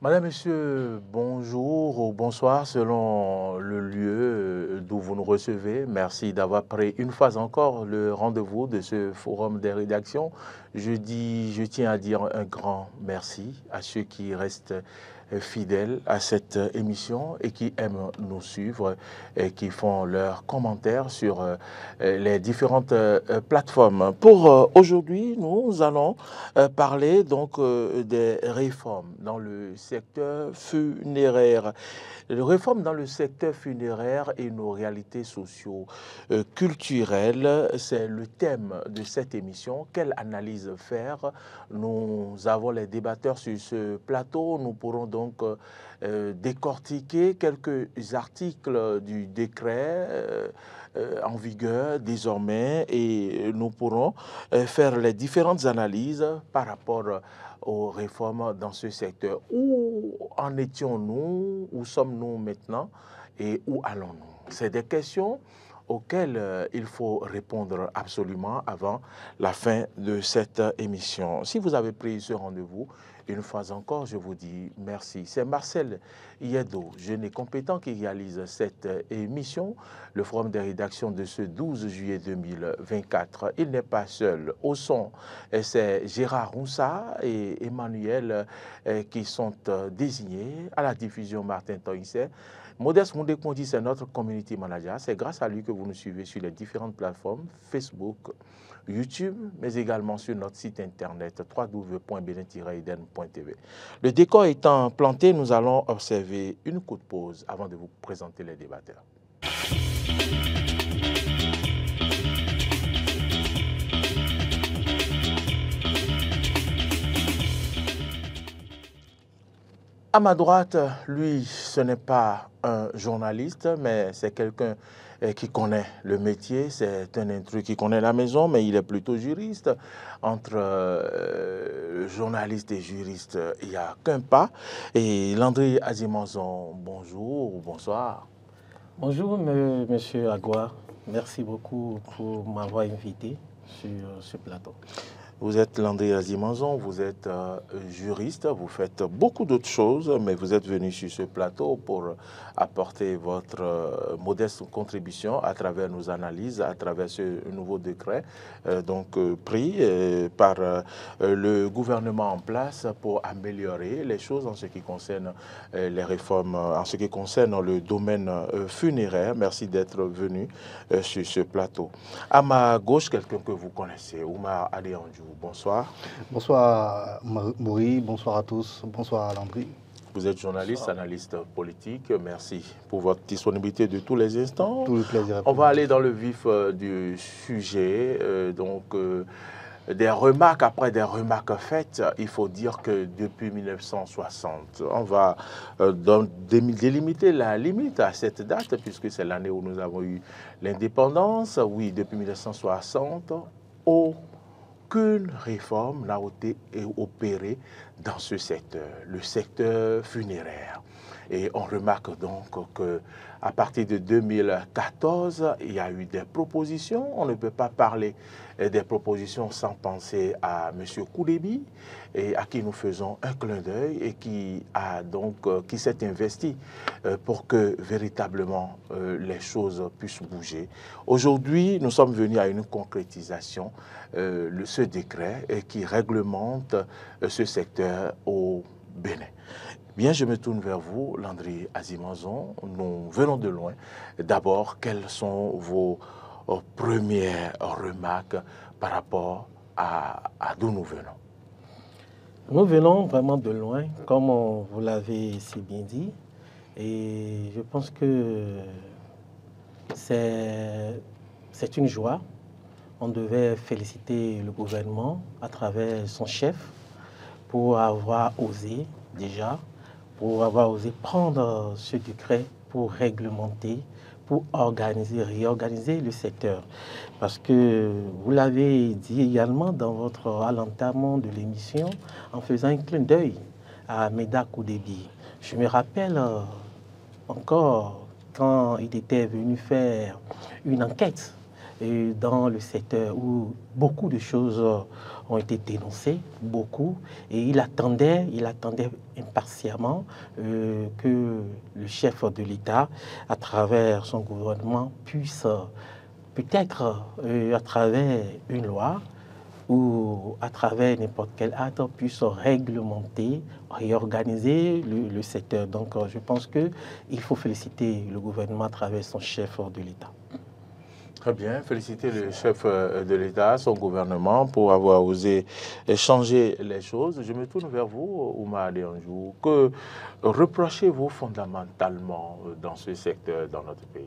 Madame, Monsieur, bonjour ou bonsoir selon le lieu d'où vous nous recevez. Merci d'avoir pris une fois encore le rendez-vous de ce forum des rédactions. Je tiens à dire un grand merci à ceux qui restent fidèles à cette émission et qui aiment nous suivre et qui font leurs commentaires sur les différentes plateformes. Pour aujourd'hui, nous allons parler donc des réformes dans le secteur funéraire. Les réformes dans le secteur funéraire et nos réalités socio-culturelles, c'est le thème de cette émission. Quelle analyse faire? Nous avons les débatteurs sur ce plateau. Nous pourrons donc décortiquer quelques articles du décret en vigueur désormais et nous pourrons faire les différentes analyses par rapport aux réformes dans ce secteur. Où en étions-nous? Où sommes-nous maintenant? Et où allons-nous? C'est des questions auxquelles il faut répondre absolument avant la fin de cette émission. Si vous avez pris ce rendez-vous, une fois encore, je vous dis merci. C'est Marcel Yedo, jeune et compétent, qui réalise cette émission, le forum des rédactions de ce 12 juillet 2024. Il n'est pas seul. Au son, c'est Gérard Roussa et Emmanuel qui sont désignés. À la diffusion, Martin Toïsset. Modeste Moundé-Kondi, c'est notre community manager. C'est grâce à lui que vous nous suivez sur les différentes plateformes, Facebook, YouTube, mais également sur notre site internet www.benin-eden.tv. Le décor étant planté, nous allons observer une courte pause avant de vous présenter les débatteurs. À ma droite, lui, ce n'est pas un journaliste, mais c'est quelqu'un qui connaît le métier. C'est un intrus qui connaît la maison, mais il est plutôt juriste. Entre journaliste et juriste, il n'y a qu'un pas. Et Landry Azimanzon, bonjour ou bonsoir. Bonjour, monsieur Agua. Merci beaucoup pour m'avoir invité sur ce plateau. Vous êtes Landry Azimanzon, vous êtes juriste, vous faites beaucoup d'autres choses, mais vous êtes venu sur ce plateau pour apporter votre modeste contribution à travers nos analyses, à travers ce nouveau décret pris par le gouvernement en place pour améliorer les choses en ce qui concerne les réformes, en ce qui concerne le domaine funéraire. Merci d'être venu sur ce plateau. À ma gauche, quelqu'un que vous connaissez, Oumar Adéanjou. Bonsoir. Bonsoir Maurice, bonsoir à tous, bonsoir à Landry. Vous êtes journaliste, analyste politique. Merci pour votre disponibilité de tous les instants. Tout le plaisir. On va aller dans le vif du sujet. Des remarques après des remarques faites, il faut dire que depuis 1960, on va délimiter la limite à cette date, puisque c'est l'année où nous avons eu l'indépendance. Oui, depuis 1960, aucune réforme n'a été opérée dans ce secteur, le secteur funéraire. Et on remarque donc qu'à partir de 2014, il y a eu des propositions. On ne peut pas parler des propositions sans penser à M. Koudebi, et à qui nous faisons un clin d'œil et qui s'est investi pour que véritablement les choses puissent bouger. Aujourd'hui, nous sommes venus à une concrétisation, ce décret qui réglemente ce secteur au Bénin. Bien, je me tourne vers vous, Landry Azimanzon. Nous venons de loin. D'abord, quelles sont vos premières remarques par rapport à d'où nous venons? Nous venons vraiment de loin, comme vous l'avez si bien dit. Et je pense que c'est une joie. On devait féliciter le gouvernement à travers son chef pour avoir osé déjà, pour avoir osé prendre ce décret pour réglementer, pour réorganiser le secteur. Parce que vous l'avez dit également à l'entame de l'émission, en faisant un clin d'œil à Meda Koudebi. Je me rappelle encore quand il était venu faire une enquête dans le secteur où beaucoup de choses ont été dénoncées, beaucoup, et il attendait impatiemment que le chef de l'État, à travers son gouvernement, puisse peut-être à travers une loi ou à travers n'importe quel acte puisse réglementer, réorganiser le secteur. Donc je pense qu'il faut féliciter le gouvernement à travers son chef de l'État. Très bien, féliciter le chef de l'État, son gouvernement, pour avoir osé changer les choses. Je me tourne vers vous, Oumar Adéanjou. Que reprochez-vous fondamentalement dans ce secteur, dans notre pays?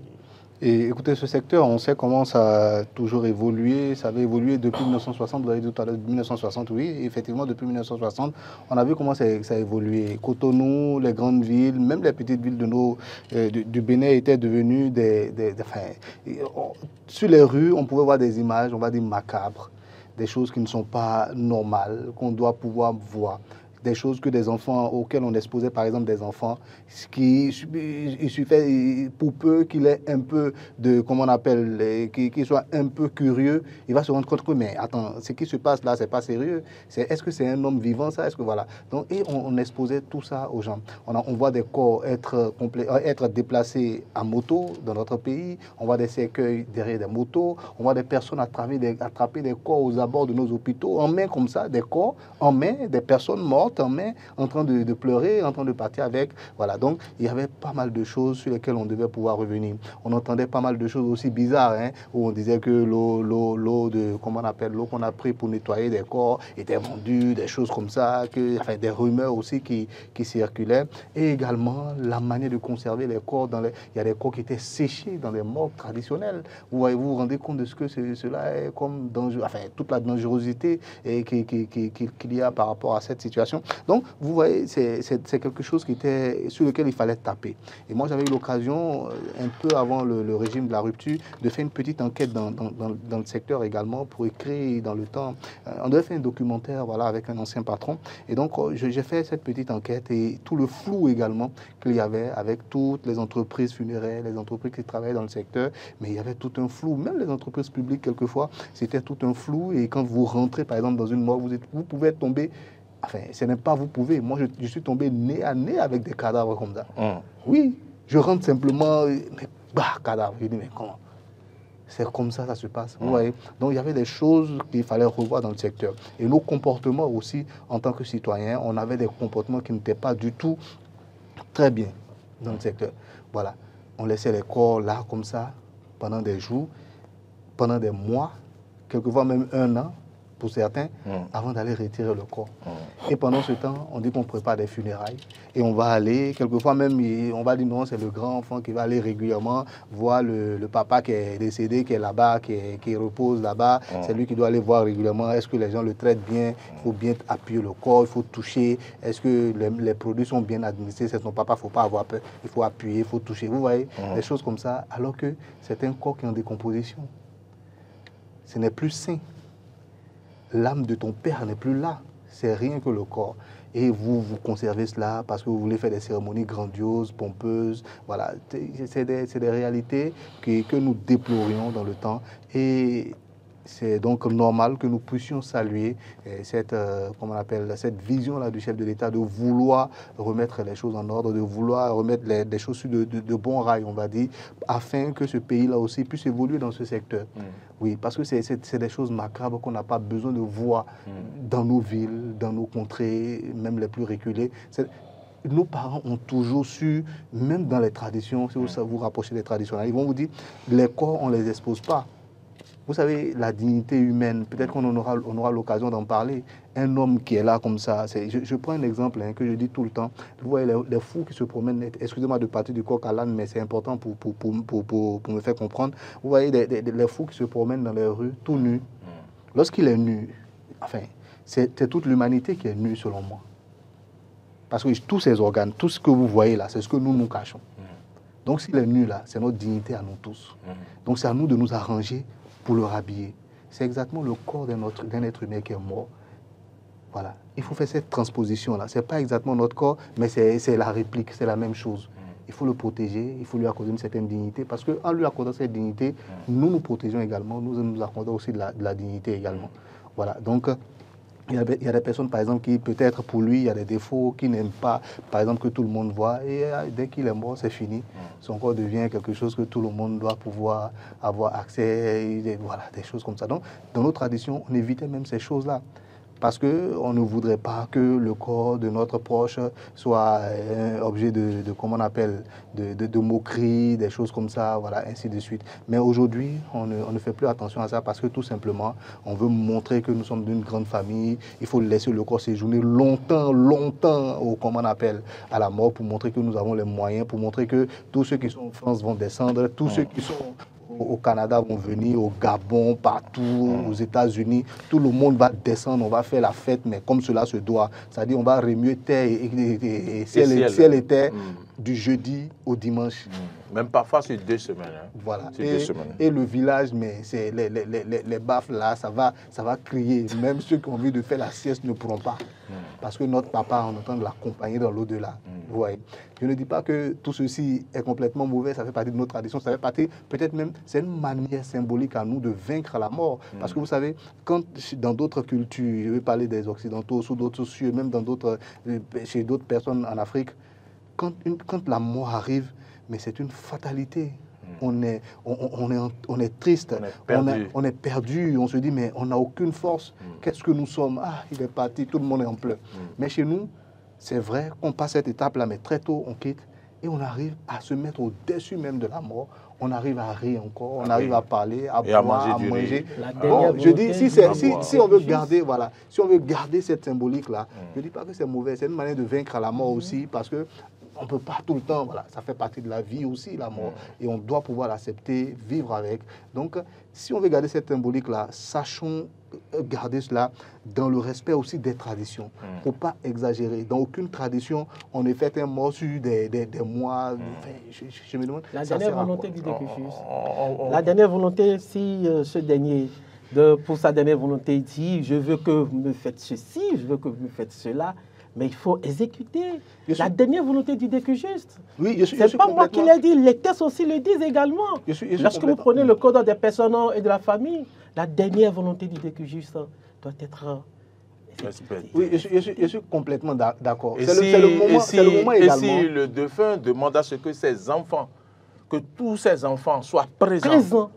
Et écoutez, ce secteur, on sait comment ça a toujours évolué. Ça avait évolué depuis 1960, vous l'avez dit tout à l'heure, 1960, oui. Effectivement, depuis 1960, on a vu comment ça a évolué. Cotonou, les grandes villes, même les petites villes du Bénin étaient devenues sur les rues, on pouvait voir des images, on va dire macabres, des choses qui ne sont pas normales, qu'on doit pouvoir voir. Des choses que des enfants, auxquelles on exposait par exemple des enfants, il suffit pour peu qu'il ait un peu de, comment on appelle, qu'il soit un peu curieux, il va se rendre compte que, mais attends, ce qui se passe là, c'est pas sérieux. Est-ce que c'est un homme vivant ça? Est-ce que voilà. Donc, et on exposait tout ça aux gens. On voit des corps être déplacés à moto dans notre pays, on voit des cercueils derrière des motos, on voit des personnes attraper des corps aux abords de nos hôpitaux, en main comme ça, des corps en main, des personnes mortes en main, en train de pleurer, en train de partir avec. Voilà, donc il y avait pas mal de choses sur lesquelles on devait pouvoir revenir. On entendait pas mal de choses aussi bizarres, hein, où on disait que comment on appelle, l'eau qu'on a pris pour nettoyer des corps était vendue, des choses comme ça, enfin, des rumeurs aussi qui circulaient. Et également, la manière de conserver les corps. Il y a des corps qui étaient séchés dans des morgues traditionnelles. Vous vous rendez compte de ce que cela est comme dangereux, enfin, toute la dangerosité qu'il y a par rapport à cette situation. Donc, vous voyez, c'est quelque chose sur lequel il fallait taper. Et moi, j'avais eu l'occasion, un peu avant le régime de la rupture, de faire une petite enquête dans le secteur également pour écrire dans le temps. On devait faire un documentaire, voilà, avec un ancien patron. Et donc, j'ai fait cette petite enquête et tout le flou également qu'il y avait avec toutes les entreprises funéraires, les entreprises qui travaillaient dans le secteur. Mais il y avait tout un flou. Même les entreprises publiques, quelquefois, c'était tout un flou. Et quand vous rentrez, par exemple, dans une morgue, vous pouvez tomber. Enfin, ce n'est pas vous pouvez. Moi, je suis tombé nez à nez avec des cadavres comme ça. Oui, je rentre simplement, mais cadavre. Je dis, mais comment? C'est comme ça se passe. Vous voyez? Donc, il y avait des choses qu'il fallait revoir dans le secteur. Et nos comportements aussi, en tant que citoyens, on avait des comportements qui n'étaient pas du tout très bien dans le secteur. Voilà. On laissait les corps là, comme ça, pendant des jours, pendant des mois, quelquefois même un an, pour certains, avant d'aller retirer le corps. Et pendant ce temps, on dit qu'on prépare des funérailles. Et on va aller, quelquefois même, on va dire non, c'est le grand enfant qui va aller régulièrement voir le papa qui est décédé, qui est là-bas, qui repose là-bas. C'est lui qui doit aller voir régulièrement. Est-ce que les gens le traitent bien? Il faut bien appuyer le corps, il faut toucher. Est-ce que les produits sont bien administrés? C'est son papa, il ne faut pas avoir peur. Il faut appuyer, il faut toucher. Vous voyez, des choses comme ça, alors que c'est un corps qui est en décomposition. Ce n'est plus sain. L'âme de ton père n'est plus là, c'est rien que le corps. Et vous conservez cela parce que vous voulez faire des cérémonies grandioses, pompeuses. Voilà, c'est des réalités que nous déplorions dans le temps. Et c'est donc normal que nous puissions saluer cette vision-là du chef de l'État de vouloir remettre les choses en ordre, de vouloir remettre des choses sur de bons rails, on va dire, afin que ce pays-là aussi puisse évoluer dans ce secteur. Oui, parce que c'est des choses macabres qu'on n'a pas besoin de voir dans nos villes, dans nos contrées, même les plus reculées. Nos parents ont toujours su, même dans les traditions, si vous rapprochez des traditions, ils vont vous dire, les corps, on ne les expose pas. Vous savez, la dignité humaine, peut-être qu'on aura l'occasion d'en parler. Un homme qui est là comme ça, je prends un exemple que je dis tout le temps. Vous voyez les fous qui se promènent, excusez-moi de partir du coq à l'âne, mais c'est important pour me faire comprendre. Vous voyez les fous qui se promènent dans les rues, tout nus. Lorsqu'il est nu, enfin, c'est toute l'humanité qui est nue selon moi. Parce que tous ces organes, tout ce que vous voyez là, c'est ce que nous cachons. Donc s'il est nu là, c'est notre dignité à nous tous. Donc c'est à nous de nous arranger pour le rhabiller. C'est exactement le corps d'un être humain qui est mort. Voilà. Il faut faire cette transposition-là. Ce n'est pas exactement notre corps, mais c'est la réplique, c'est la même chose. il faut le protéger, il faut lui accorder une certaine dignité, parce qu'en lui accordant cette dignité, nous nous protégeons également, nous accordons aussi de la dignité également. Voilà, donc il y a des personnes, par exemple, qui peut-être pour lui, il y a des défauts, qui n'aiment pas, par exemple, que tout le monde voit, et dès qu'il est mort, c'est fini. Son corps devient quelque chose que tout le monde doit pouvoir avoir accès, et voilà, des choses comme ça. Donc, dans nos traditions, on évitait même ces choses-là. Parce qu'on ne voudrait pas que le corps de notre proche soit objet de comment on appelle, de moqueries, des choses comme ça, voilà, ainsi de suite. Mais aujourd'hui, on ne fait plus attention à ça parce que tout simplement, on veut montrer que nous sommes d'une grande famille. Il faut laisser le corps séjourner longtemps, comment on appelle, à la mort pour montrer que nous avons les moyens, pour montrer que tous ceux qui sont en France vont descendre, tous ceux qui sont au Canada vont venir, au Gabon, partout, aux États-Unis. Tout le monde va descendre, on va faire la fête, mais comme cela se doit. C'est-à-dire on va remuer terre et ciel et terre du jeudi au dimanche. Même parfois, c'est 2 semaines. Hein. Voilà. Et, 2 semaines. Et le village, mais c'est les baffes là, ça va crier. Même ceux qui ont envie de faire la sieste ne pourront pas. Parce que notre papa, on est en train de l'accompagner dans l'au-delà. Vous voyez. Je ne dis pas que tout ceci est complètement mauvais, ça fait partie de nos traditions, ça fait partie, peut-être même, c'est une manière symbolique à nous de vaincre la mort. Parce que vous savez, quand dans d'autres cultures, je vais parler des Occidentaux, sous d'autres cieux, même chez d'autres personnes en Afrique, quand la mort arrive, mais c'est une fatalité. On est triste, on est perdu, on se dit mais on n'a aucune force. Qu'est-ce que nous sommes? Ah, il est parti, tout le monde est en pleurs. Mais chez nous, c'est vrai qu'on passe cette étape-là, mais très tôt, on quitte et on arrive à se mettre au-dessus même de la mort. On arrive à rire encore, on arrive à parler, à boire, à manger. Bon, je dis, si on veut garder, voilà, si on veut garder cette symbolique-là, je ne dis pas que c'est mauvais, c'est une manière de vaincre la mort aussi, parce que on ne peut pas tout le temps, voilà, ça fait partie de la vie aussi, la mort, et on doit pouvoir l'accepter, vivre avec. Donc, si on veut garder cette symbolique-là, sachons garder cela dans le respect aussi des traditions. Il ne faut pas exagérer. Dans aucune tradition, on ne fait un mort sur des mois. Je me demande, la dernière volonté du décusus. La dernière volonté, si ce dernier, pour sa dernière volonté, dit « je veux que vous me faites ceci, je veux que vous me faites cela », mais il faut exécuter la dernière volonté du décujuste. Oui, ce n'est pas moi qui l'ai dit, les textes aussi le disent également. Lorsque vous prenez le code des personnes et de la famille, la dernière volonté du décujuste doit être respectée. Oui, je suis complètement d'accord. C'est le moment également. Et si le défunt demande à ce que ses enfants, que tous ses enfants soient présents.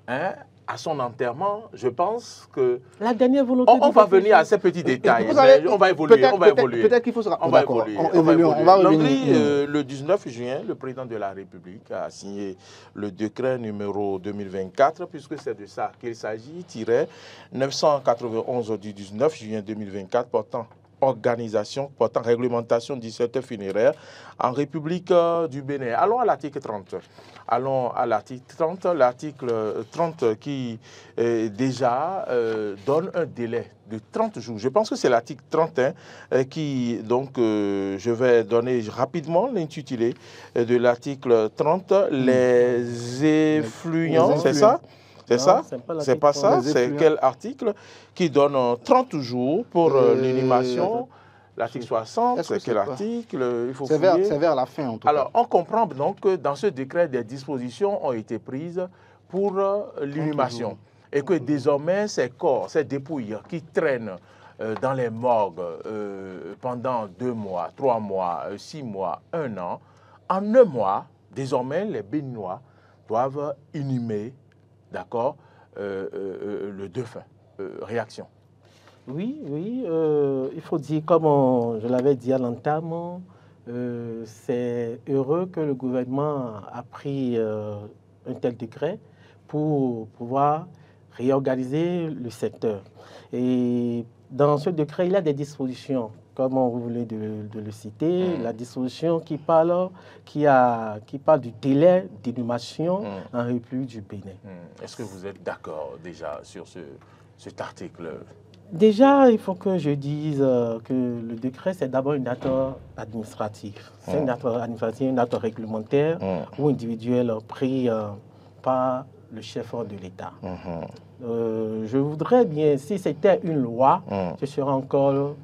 Hein, à son enterrement, je pense que... La dernière volonté... On va venir à ces petits détails. On va évoluer. Peut-être qu'il faut se On va évoluer. On va revenir. Le 19 juin, le président de la République a signé le décret numéro 2024, puisque c'est de ça qu'il s'agit, tiré 991 du 19 juin 2024, portant réglementation du secteur funéraire en République du Bénin. Allons à l'article 30. Allons à l'article 30. L'article 30 qui déjà donne un délai de 30 jours. Je pense que c'est l'article 31 qui, donc, je vais donner rapidement l'intitulé de l'article 30, les effluents, c'est ça? C'est ça? C'est pas ça? C'est quel article qui donne 30 jours pour l'inhumation? L'article 60, c'est quel article? C'est vers la fin, en tout cas. Alors, on comprend donc que dans ce décret, des dispositions ont été prises pour l'inhumation. Et que désormais, ces corps, ces dépouilles qui traînent dans les morgues pendant 2 mois, 3 mois, 6 mois, 1 an, en 1 mois, désormais, les Béninois doivent inhumer, d'accord, le défunt. Réaction. Oui, il faut dire, comme je l'avais dit à l'entame, c'est heureux que le gouvernement a pris un tel décret pour pouvoir réorganiser le secteur. Et dans ce décret, il y a des dispositions, comme vous voulez de le citer, la disposition qui parle du délai d'inhumation en République du Bénin. Est-ce que vous êtes d'accord déjà sur cet article? Déjà, il faut que je dise que le décret, c'est d'abord une acte administratif. C'est une acte administratif, une acte réglementaire ou individuel pris par le chef de l'État. Je voudrais bien, si c'était une loi, ce serait encore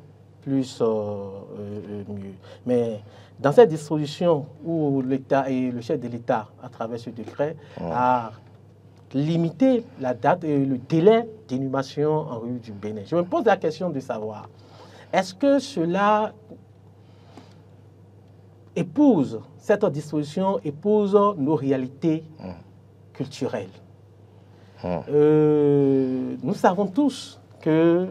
plus mieux. Mais dans cette disposition où l'État et le chef de l'État, à travers ce décret, a limité la date et le délai d'inhumation en rue du Bénin, je me pose la question de savoir, est-ce que cela épouse, cette disposition épouse nos réalités culturelles? Nous savons tous que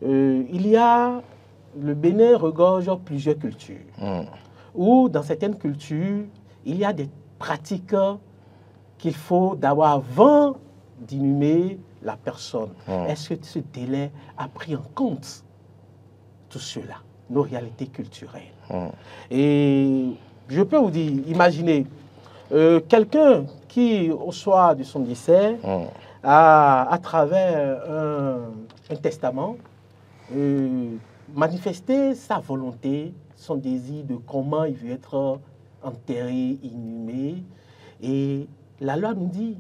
le Bénin regorge plusieurs cultures, où dans certaines cultures, il y a des pratiques qu'il faut d'abord avant d'inhumer la personne. Est-ce que ce délai a pris en compte tout cela, nos réalités culturelles? Et je peux vous dire, imaginez, quelqu'un qui, au soir de son décès, à travers un testament, manifester sa volonté, son désir de comment il veut être enterré, inhumé. Et la loi nous dit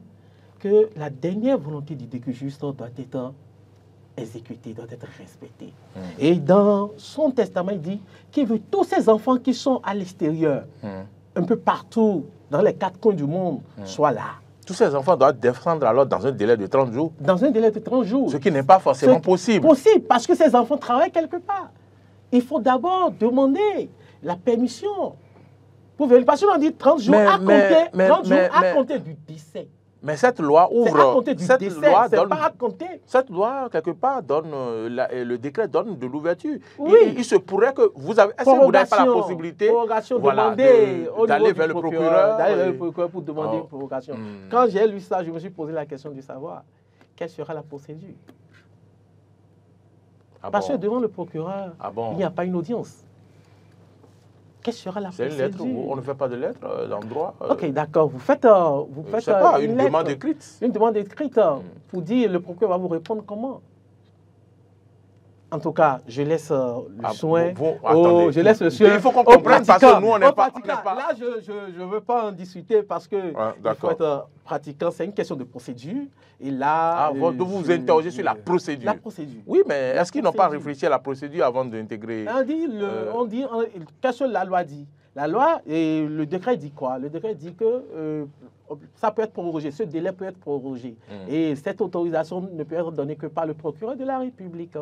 que la dernière volonté du décret juste doit être exécutée, doit être respectée. Et dans son testament, il dit qu'il veut tous ces enfants qui sont à l'extérieur, un peu partout, dans les 4 coins du monde, soient là. Tous ces enfants doivent descendre alors dans un délai de 30 jours. Dans un délai de 30 jours. Ce qui n'est pas forcément possible. Possible, parce que ces enfants travaillent quelque part. Il faut d'abord demander la permission. Pour venir, parce qu'on dit 30 jours à compter du décès. Mais cette loi ouvre. À compter du décès, c'est pas à compter. Cette loi, quelque part, donne, le décret donne de l'ouverture. Oui. Il se pourrait que vous avez. Est-ce que vous n'avez pas la possibilité d'aller vers le procureur? D'aller vers le procureur pour demander une provocation. Quand j'ai lu ça, je me suis posé la question de savoir quelle sera la procédure. Parce que devant le procureur, il n'y a pas une audience. Quelle sera la procédure? C'est une lettre, on ne fait pas de lettre dans le droit. Ok, d'accord. Vous faites une demande écrite. Une demande écrite pour dire le procureur va vous répondre comment. En tout cas, je laisse le soin. Je laisse le soin. Il faut qu'on comprenne parce que nous, on n'est pas. Là, je ne veux pas en discuter parce que il faut être pratiquant. C'est une question de procédure. Et là, vous vous interrogez sur la procédure. La procédure. Oui, mais est-ce qu'ils n'ont pas réfléchi à la procédure avant d'intégrer? On dit, qu'est-ce que la loi dit? La loi et le décret dit quoi? Le décret dit que ça peut être prorogé, ce délai peut être prorogé. Et cette autorisation ne peut être donnée que par le procureur de la République.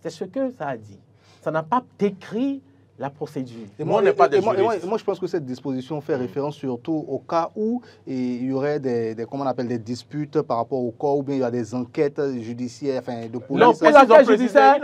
C'est ce que ça a dit. Ça n'a pas décrit la procédure. Moi, je pense que cette disposition fait référence surtout au cas où il y aurait comment on appelle, des disputes par rapport au corps, ou bien il y a des enquêtes judiciaires, enfin, de police. Non, pour l'enquête judiciaire,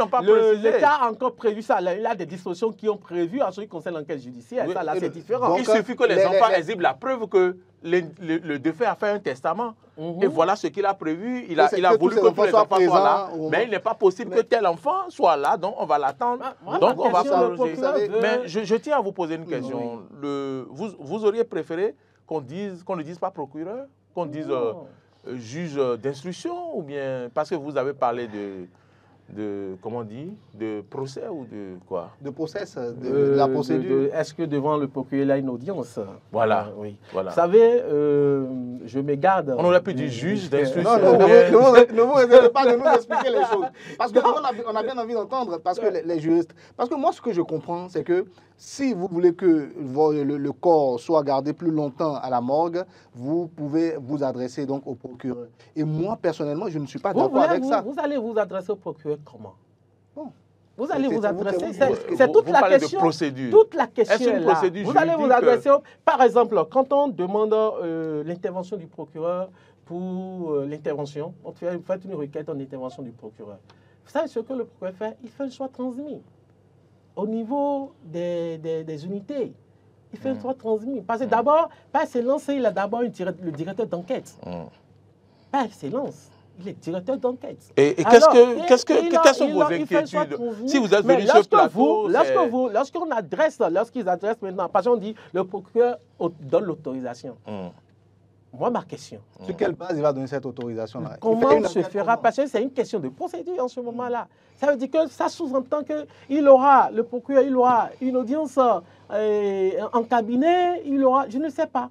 l'État a encore prévu ça. Il y a des dispositions qui ont prévu en ce qui concerne l'enquête judiciaire. Oui, ça, là, c'est différent. Il suffit que les enfants exhibent la preuve que le défunt a fait un testament. Et voilà ce qu'il a prévu. Il a voulu que tous les enfants soient là. Mais il n'est pas possible que tel enfant soit là, donc on va l'attendre. Donc on va prolonger. Mais je tiens à vous poser une question. Vous auriez préféré qu'on ne dise pas procureur, qu'on dise juge d'instruction, ou bien parce que vous avez parlé comment on dit, de procès ou de quoi? De procès, de la procédure. Est-ce que devant le procureur, il y a une audience? Voilà. Oui. Voilà. Vous savez, je me garde. On aurait pu dire juge d'instruction. Non, ne vous réservez pas de nous expliquer les choses. Parce qu'on a bien envie d'entendre, parce que les juristes. Parce que moi, ce que je comprends, c'est que si vous voulez que le corps soit gardé plus longtemps à la morgue, vous pouvez vous adresser donc au procureur. Et moi, personnellement, je ne suis pas d'accord avec ça. Vous allez vous adresser au procureur comment? Bon. Vous allez vous adresser, c'est toute la question. Procédure. Toute la question est-ce une procédure vous allez vous adresser, par exemple, quand on demande l'intervention du procureur pour l'intervention, on fait une requête en intervention du procureur. Vous savez ce que le procureur fait? Il fait un choix transmis. Au niveau des unités, il fait un choix transmis. Parce que d'abord, par excellence, il a d'abord le directeur d'enquête. Par excellence. Il est directeur d'enquête. Et quelles sont vos inquiétudes? Si vous êtes venu sur le plateau, lorsqu'ils adressent maintenant, parce qu'on dit le procureur donne l'autorisation. Moi, ma question. Sur quelle base il va donner cette autorisation-là? Comment se fera? Parce que c'est une question de procédure en ce moment-là. Ça veut dire que ça sous-entend que le procureur, il aura une audience en cabinet, je ne sais pas.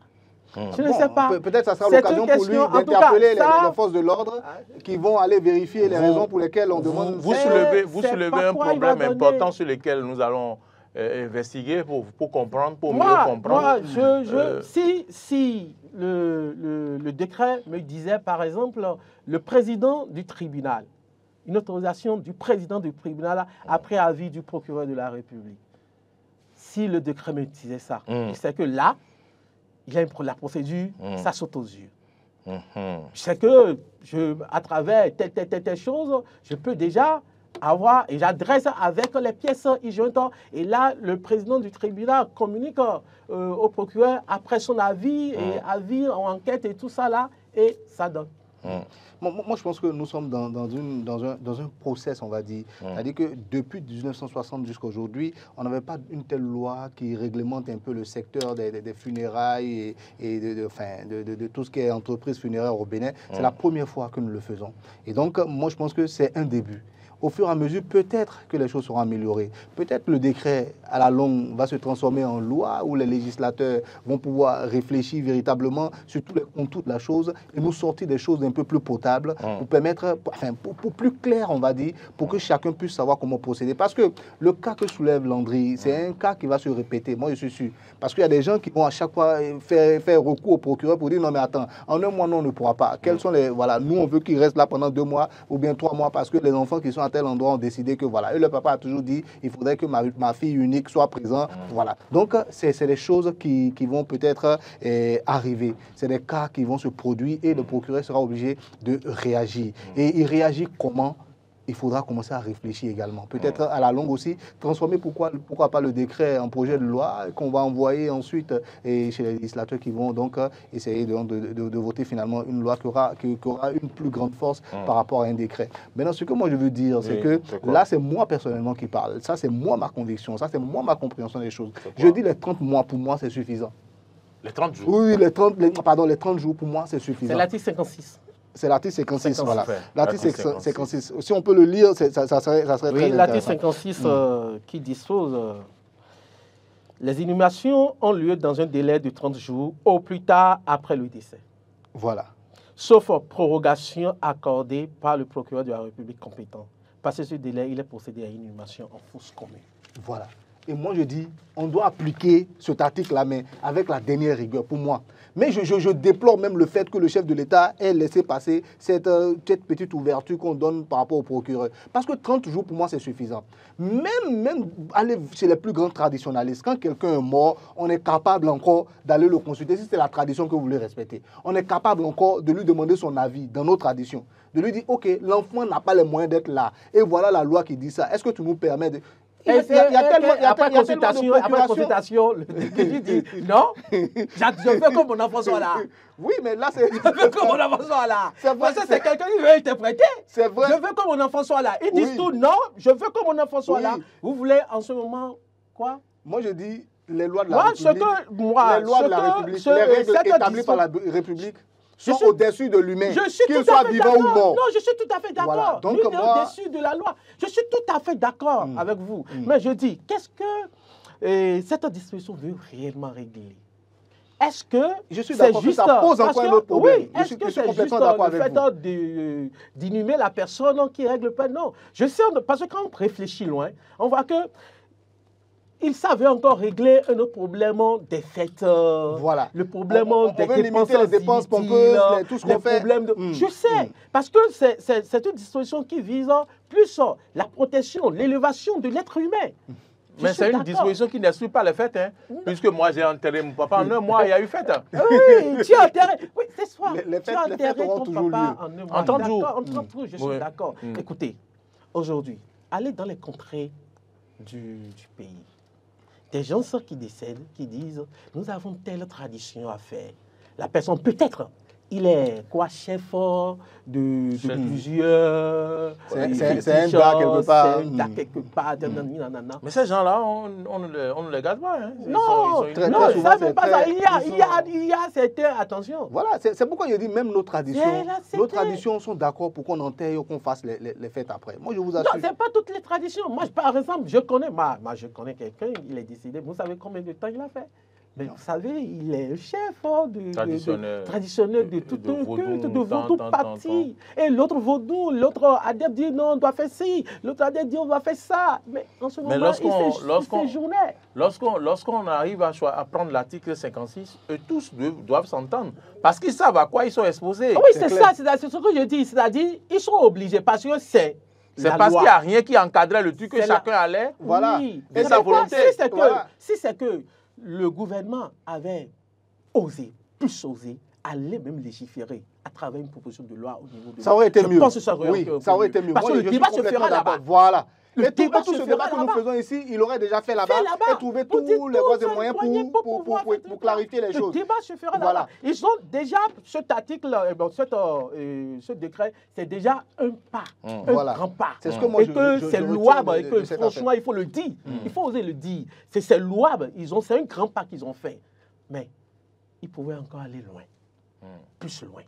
Je ne sais pas. Peut-être ça sera C'est l'occasion une pour lui question, en tout d'interpeller cas, les forces de l'ordre qui vont aller vérifier les raisons pour lesquelles on demande... Vous soulevez un problème important sur lequel nous allons investiguer pour comprendre, pour mieux comprendre. Moi, si le décret me disait, par exemple, le président du tribunal, une autorisation du président du tribunal après avis du procureur de la République, si le décret me disait ça, c'est que là, il y a la procédure, ça saute aux yeux. C'est que, à travers telle chose, je peux déjà avoir, et j'adresse avec les pièces jointes, et là, le président du tribunal communique au procureur après son avis, et avis en enquête et tout ça là, et ça donne. Moi, je pense que nous sommes dans un process, on va dire. C'est-à-dire que depuis 1960 jusqu'à aujourd'hui, on n'avait pas une telle loi qui réglemente un peu le secteur des funérailles et de tout ce qui est entreprise funéraire au Bénin. C'est la première fois que nous le faisons. Et donc, moi, je pense que c'est un début. Au fur et à mesure, peut-être que les choses seront améliorées. Peut-être le décret, à la longue, va se transformer en loi où les législateurs vont pouvoir réfléchir véritablement sur tous les contours de la chose et nous sortir des choses un peu plus potables pour permettre, pour plus clair, on va dire, pour que chacun puisse savoir comment procéder. Parce que le cas que soulève Landry, c'est un cas qui va se répéter. Moi, je suis sûr. Parce qu'il y a des gens qui vont à chaque fois faire recours au procureur pour dire non, mais attends, en un mois, non, on ne pourra pas. Quels sont les. Voilà, nous, on veut qu'ils restent là pendant 2 mois ou bien 3 mois parce que les enfants qui sont à tel endroit ont décidé que voilà. Et le papa a toujours dit il faudrait que ma fille unique soit présente. Voilà. Donc, c'est des choses qui vont peut-être arriver. C'est des cas qui vont se produire et le procureur sera obligé de réagir. Et il réagit comment? Il faudra commencer à réfléchir également. Peut-être à la longue aussi, transformer pourquoi pas le décret en projet de loi qu'on va envoyer ensuite chez les législateurs qui vont donc essayer de voter finalement une loi qui aura une plus grande force par rapport à un décret. Maintenant, ce que moi je veux dire, c'est que là, c'est moi personnellement qui parle. Ça, c'est moi ma conviction. Ça, c'est moi ma compréhension des choses. Je dis les 30 mois, pour moi, c'est suffisant. Les 30 jours? Oui, les 30 jours, pour moi, c'est suffisant. C'est l'article 56. C'est l'article 56, voilà. L'article 56. Si on peut le lire, ça serait très intéressant. Oui, l'article 56 qui dispose les inhumations ont lieu dans un délai de 30 jours, au plus tard après le décès. Voilà. Sauf prorogation accordée par le procureur de la République compétent. Passé ce délai, il est procédé à une inhumation en fosse commune. Voilà. Et moi, je dis, on doit appliquer cet article-là, mais avec la dernière rigueur, pour moi. Mais je déplore même le fait que le chef de l'État ait laissé passer cette petite ouverture qu'on donne par rapport au procureur. Parce que 30 jours, pour moi, c'est suffisant. Même aller chez les plus grands traditionnalistes, quand quelqu'un est mort, on est capable encore d'aller le consulter, si c'est la tradition que vous voulez respecter. On est capable encore de lui demander son avis dans nos traditions. De lui dire, OK, l'enfant n'a pas les moyens d'être là. Et voilà la loi qui dit ça. Est-ce que tu nous permets de... Après consultation, le DG dit non, je veux que mon enfant soit là. Oui, mais là, c'est. Je veux que mon enfant soit là. Parce que c'est quelqu'un qui veut interpréter. C'est vrai. Je veux que mon enfant soit là. Ils disent tout non, je veux que mon enfant soit là. Vous voulez en ce moment quoi? Moi, je dis les lois de la République. Les lois de la République, les règles établies par la République sont au-dessus de l'humain, qu'il soit vivant ou mort. Non, je suis tout à fait d'accord. Voilà. Donc, moi... au-dessus de la loi. Je suis tout à fait d'accord avec vous. Mais je dis, qu'est-ce que cette disposition veut réellement régler? Est-ce que je suis d'accord que ça pose encore un autre problème? Oui, est-ce que c'est juste le fait d'inhumer la personne qui règle le problème? Non. Je sais, parce que quand on réfléchit loin, on voit que il savait encore régler un autre problème des fêtes, voilà. Le problème des dépenses pompeuses, tout ce qu'on fait. Je sais, parce que c'est une disposition qui vise plus la protection, l'élévation de l'être humain. Mais c'est une disposition qui n'exclut pas les fêtes, hein, puisque moi j'ai enterré mon papa en un mois, il y a eu fête. Oui, tu as enterré. Oui, c'est ça. Tu as enterré ton papa en un mois. En 30 jours. En 30 jours, je suis d'accord. Écoutez, aujourd'hui, allez dans les contrées du pays. Des gens qui décèdent, qui disent, nous avons telle tradition à faire. La personne, peut-être, il est quoi, chef de plusieurs... C'est un gars quelque part. C'est un gars quelque part. Mais ces gens-là, on ne les garde pas. Hein. Non, ça ne veut pas ça. Il y a certaines... Attention. Voilà, c'est pourquoi je dis même nos traditions sont d'accord pour qu'on enterre ou qu'on fasse les fêtes après. Moi, je vous assure. Non, ce n'est pas toutes les traditions. Moi, par exemple, je connais quelqu'un, il est décédé. Vous savez combien de temps il a fait? Mais vous savez, il est le chef traditionnel de tout un culte, de vaudou parti. Et l'autre vaudou, l'autre adepte dit non, on doit faire ci, l'autre adepte dit on doit faire ça. Mais en ce moment, il fait journée. Lorsqu'on arrive à prendre l'article 56, eux tous doivent s'entendre. Parce qu'ils savent à quoi ils sont exposés. Oui, c'est ça, c'est ce que je dis. C'est-à-dire, ils sont obligés parce que c'est parce qu'il n'y a rien qui encadrait le truc que chacun allait de sa volonté. Si c'est que le gouvernement avait osé, plus osé, aller même légiférer à travers une proposition de loi au niveau de... Ça aurait été mieux. Je pense que ça aurait été mieux. Parce que le débat se fera là-bas. Voilà. Et tout ce débat que nous faisons ici, il aurait déjà fait là-bas et trouvé tous les voies et moyens pour clarifier les choses. Le débat se fera là-bas. Ils ont déjà, cet article, ce décret, c'est déjà un pas, un grand pas. C'est ce que moi, et que c'est louable, et que franchement, il faut le dire. Il faut oser le dire. C'est louable. C'est un grand pas qu'ils ont fait. Mais ils pouvaient encore aller loin, plus loin.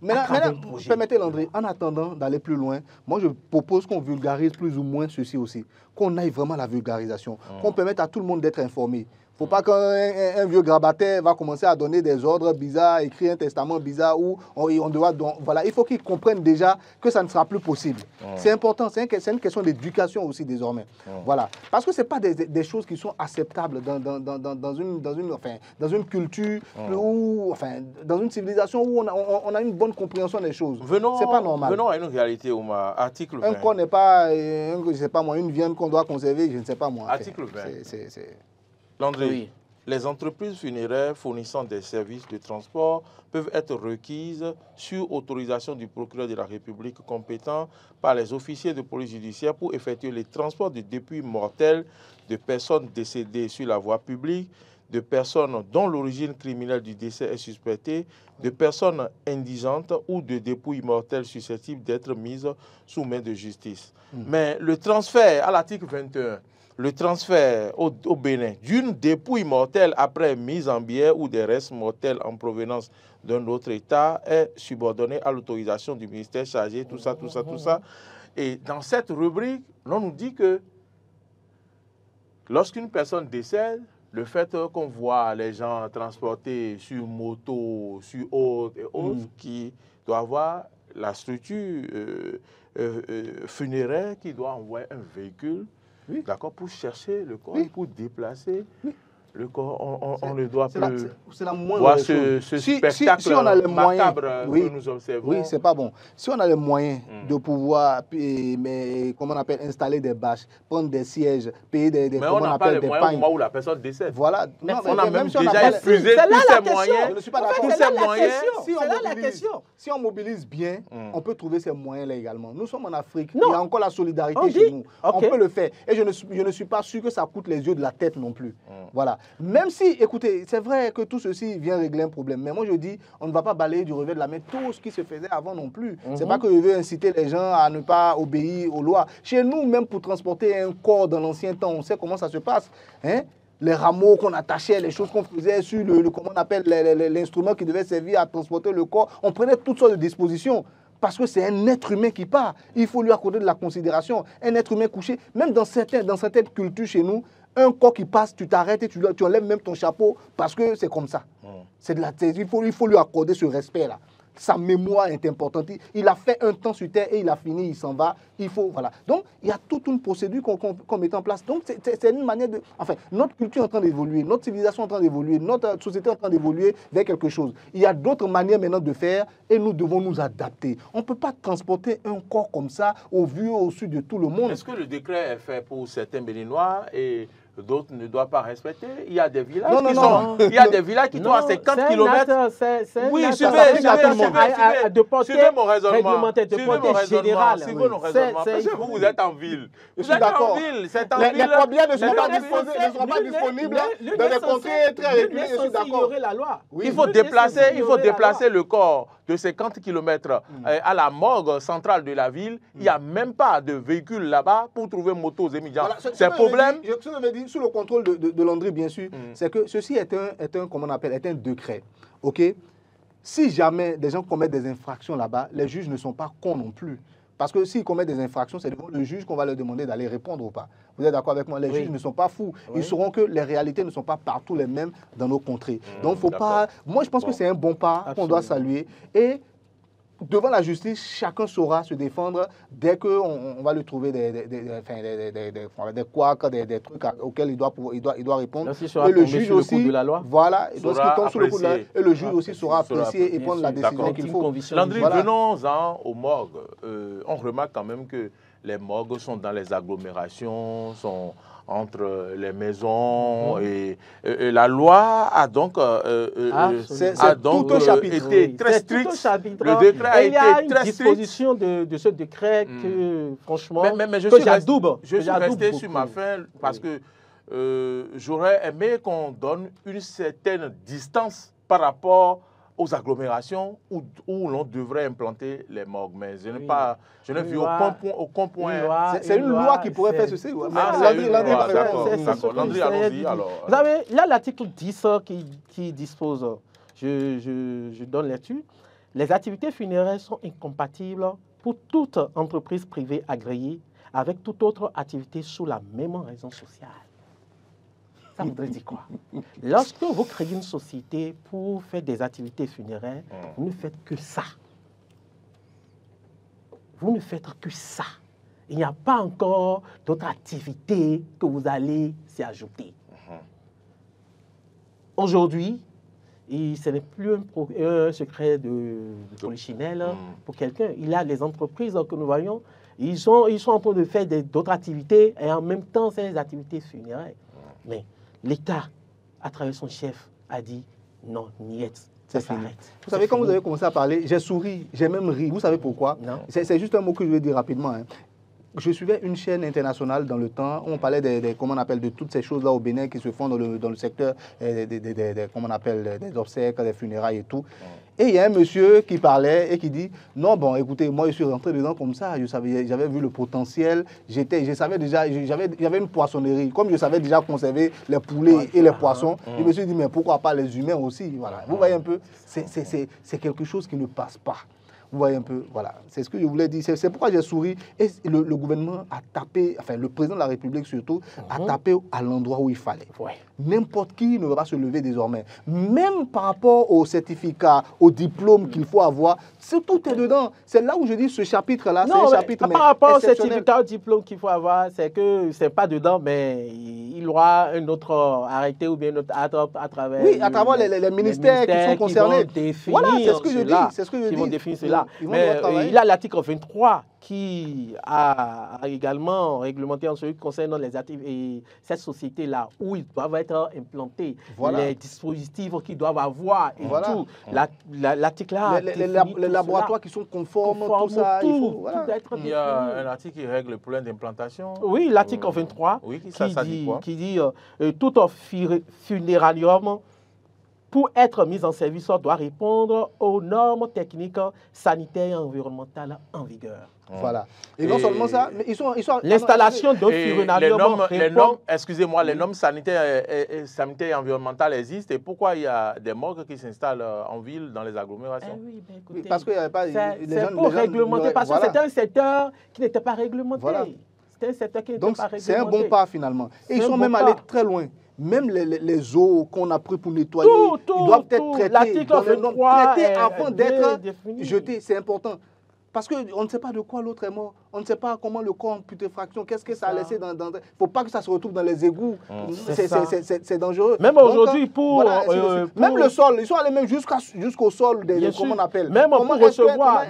Maintenant, permettez Landry, en attendant d'aller plus loin, moi je propose qu'on vulgarise plus ou moins ceci aussi, qu'on aille vraiment à la vulgarisation, qu'on permette à tout le monde d'être informé. Il ne faut pas qu'un vieux grabataire va commencer à donner des ordres bizarres, écrire un testament bizarre où on doit... Voilà, il faut qu'ils comprennent déjà que ça ne sera plus possible. C'est important, c'est une question d'éducation aussi désormais. Voilà, parce que ce n'est pas des choses qui sont acceptables dans une culture, dans une civilisation où on a une bonne compréhension des choses. C'est pas normal. Venons à une réalité, Oumar. Article 20. Un corps n'est pas, je sais pas moi, une viande qu'on doit conserver, je ne sais pas moi. Article 20. Landry, les entreprises funéraires fournissant des services de transport peuvent être requises sur autorisation du procureur de la République compétent par les officiers de police judiciaire pour effectuer les transports de dépouilles mortelles de personnes décédées sur la voie publique, de personnes dont l'origine criminelle du décès est suspectée, de personnes indigentes ou de dépouilles mortelles susceptibles d'être mises sous main de justice. Mais le transfert à l'article 21, le transfert au Bénin d'une dépouille mortelle après mise en bière ou des restes mortels en provenance d'un autre État est subordonné à l'autorisation du ministère chargé, tout ça. Et dans cette rubrique, on nous dit que lorsqu'une personne décède, le fait qu'on voit les gens transportés sur moto, sur autre et autres, qui doit avoir la structure funéraire qui doit envoyer un véhicule, d'accord, pour chercher le corps, pour déplacer le corps. On ne doit plus voir ce spectacle macabre que nous observons. Oui, c'est pas bon. Si on a les moyens de pouvoir, comment on appelle, installer des bâches, prendre des sièges, payer des mais on n'a pas les moyens au moment où la personne décède. Voilà. On a même déjà épuisé tous ces moyens. Je ne suis pas d'accord. C'est là la question. Si on mobilise bien, on peut trouver ces moyens-là également. Nous sommes en Afrique. Il y a encore la solidarité chez nous. On peut le faire. Et je ne suis pas sûr que ça coûte les yeux de la tête non plus. Voilà. Même si, écoutez, c'est vrai que tout ceci vient régler un problème. Mais moi, je dis, on ne va pas balayer du revers de la main tout ce qui se faisait avant non plus. C'est pas que je veux inciter les gens à ne pas obéir aux lois. Chez nous, même pour transporter un corps dans l'ancien temps, on sait comment ça se passe. Hein? Les rameaux qu'on attachait, les choses qu'on faisait sur comment on appelle l'instrument qui devait servir à transporter le corps. On prenait toutes sortes de dispositions. Parce que c'est un être humain qui part. Il faut lui accorder de la considération. Un être humain couché, même dans certaines cultures chez nous, un corps qui passe, tu t'arrêtes et tu enlèves même ton chapeau parce que c'est comme ça. Il faut lui accorder ce respect-là. Sa mémoire est importante. Il a fait un temps sur Terre et il a fini, il s'en va. Voilà. Donc, il y a toute une procédure qu'on met en place. Donc, c'est une manière de... Enfin, notre culture est en train d'évoluer, notre civilisation est en train d'évoluer, notre société est en train d'évoluer vers quelque chose. Il y a d'autres manières maintenant de faire et nous devons nous adapter. On ne peut pas transporter un corps comme ça au vu, au sud de tout le monde. Est-ce que le décret est fait pour certains Béninois et d'autres ne doivent pas respecter? Il y a des villages qui sont à 50 km. Oui, suivez mon raisonnement. Suivez mon raisonnement. Parce que vous êtes en ville. Vous êtes en ville. Les problèmes ne seront pas disponibles dans des contrées très reculées. Je suis d'accord. Il faut déplacer le corps de 50 km à la morgue centrale de la ville. Il n'y a même pas de véhicule là-bas pour trouver motos et médias. C'est un problème. Je vous dit, sous le contrôle de Landry, bien sûr, c'est que ceci est un décret. OK? Si jamais des gens commettent des infractions là-bas, les juges ne sont pas cons non plus. Parce que s'ils commettent des infractions, c'est devant le juge qu'on va leur demander d'aller répondre ou pas. Vous êtes d'accord avec moi? Les juges ne sont pas fous. Ils sauront que les réalités ne sont pas partout les mêmes dans nos contrées. Donc, faut pas... Moi, je pense que c'est un bon pas qu'on doit saluer. Et devant la justice, chacun saura se défendre dès qu'on va lui trouver des couacs, des trucs auxquels il doit répondre. Et le juge aussi, le coup de la loi. Voilà, lorsqu'il tombe sous le coup de la loi, et le juge aussi saura apprécier et prendre la décision qu'il faut. Landry, venons-en aux morgues. On remarque quand même que les morgues sont dans les agglomérations, sont entre les maisons et la loi a donc, été très stricte. Le décret a été très strict. Il y a une disposition de ce décret que, franchement, je suis resté sur ma faim parce que j'aurais aimé qu'on donne une certaine distance par rapport aux agglomérations où l'on devrait implanter les morgues. Mais je n'ai vu aucun point. C'est une loi qui pourrait faire ceci. Landry, allons-y alors. Vous savez, il y a l'article 10 qui dispose, je donne lecture, les activités funéraires sont incompatibles pour toute entreprise privée agréée avec toute autre activité sous la même raison sociale. Ça voudrait dire quoi? Lorsque vous créez une société pour faire des activités funéraires, vous ne faites que ça. Vous ne faites que ça. Il n'y a pas encore d'autres activités que vous allez s'y ajouter. Aujourd'hui, ce n'est plus un secret de polichinelle pour quelqu'un. Il y a les entreprises que nous voyons, ils sont en train de faire d'autres activités et en même temps, c'est des activités funéraires. Mais l'État, à travers son chef, a dit non, niet, ça s'arrête. Vous savez, quand vous avez commencé à parler, j'ai souri, j'ai même ri. Vous savez pourquoi? C'est juste un mot que je vais dire rapidement. Je suivais une chaîne internationale dans le temps où on parlait comment on appelle, de toutes ces choses-là au Bénin qui se font dans le secteur comment on appelle, des obsèques, des funérailles et tout. Et il y a un monsieur qui parlait et qui dit « Non, bon, écoutez, moi, je suis rentré dedans comme ça. J'avais vu le potentiel. Je savais déjà, j'avais une poissonnerie. Comme je savais déjà conserver les poulets et les poissons, je me suis dit « Mais pourquoi pas les humains aussi ?» Voilà. Vous voyez un peu, c'est quelque chose qui ne passe pas. Vous voyez un peu, voilà, c'est ce que je voulais dire. C'est pourquoi j'ai souri. Et le gouvernement a tapé, enfin le président de la République surtout, a tapé à l'endroit où il fallait. N'importe qui ne va pas se lever désormais. Même par rapport au certificat, au diplôme qu'il faut avoir, tout est dedans. C'est là où je dis ce chapitre-là, c'est un chapitre par rapport au certificat, au diplôme qu'il faut avoir, c'est que c'est pas dedans, mais il y aura un autre arrêté ou bien un autre ad-hoc à travers... Oui, à travers les ministères qui sont concernés. Voilà, c'est ce que je dis. C'est ce que je dis. Qui vont définir cela. Mais il y a l'article 23 qui a également réglementé en ce qui concerne les activités et cette société-là où ils doivent être implantés, les dispositifs qu'ils doivent avoir et tout. L'article-là... Les laboratoires qui sont conformes, tout ça. Il y a un article qui règle le problème d'implantation. Oui, l'article 23 qui dit tout funérarium pour être mis en service, doit répondre aux normes techniques, sanitaires et environnementales en vigueur. Voilà. Et non seulement ça, mais ils sont l'installation d'un funérarium. Excusez-moi, les normes sanitaires et environnementales existent. Et pourquoi il y a des morgues qui s'installent en ville, dans les agglomérations? Oui, ben écoutez, parce qu'il n'y avait pas... C'est pour réglementer, parce que c'était un secteur qui n'était pas réglementé. Voilà. C'était un secteur qui n'était pas réglementé. C'est un bon pas finalement. Et ils sont même allés très loin. Même les eaux qu'on a pris pour nettoyer, ils doivent être traités avant d'être jetés. C'est important. Parce qu'on ne sait pas de quoi l'autre est mort. On ne sait pas comment le corps en putréfaction, qu'est-ce que ça a laissé dans... Il ne faut pas que ça se retrouve dans les égouts. C'est dangereux. Même aujourd'hui, même le sol, ils sont allés même jusqu'au sol, comment on appelle. Même pour recevoir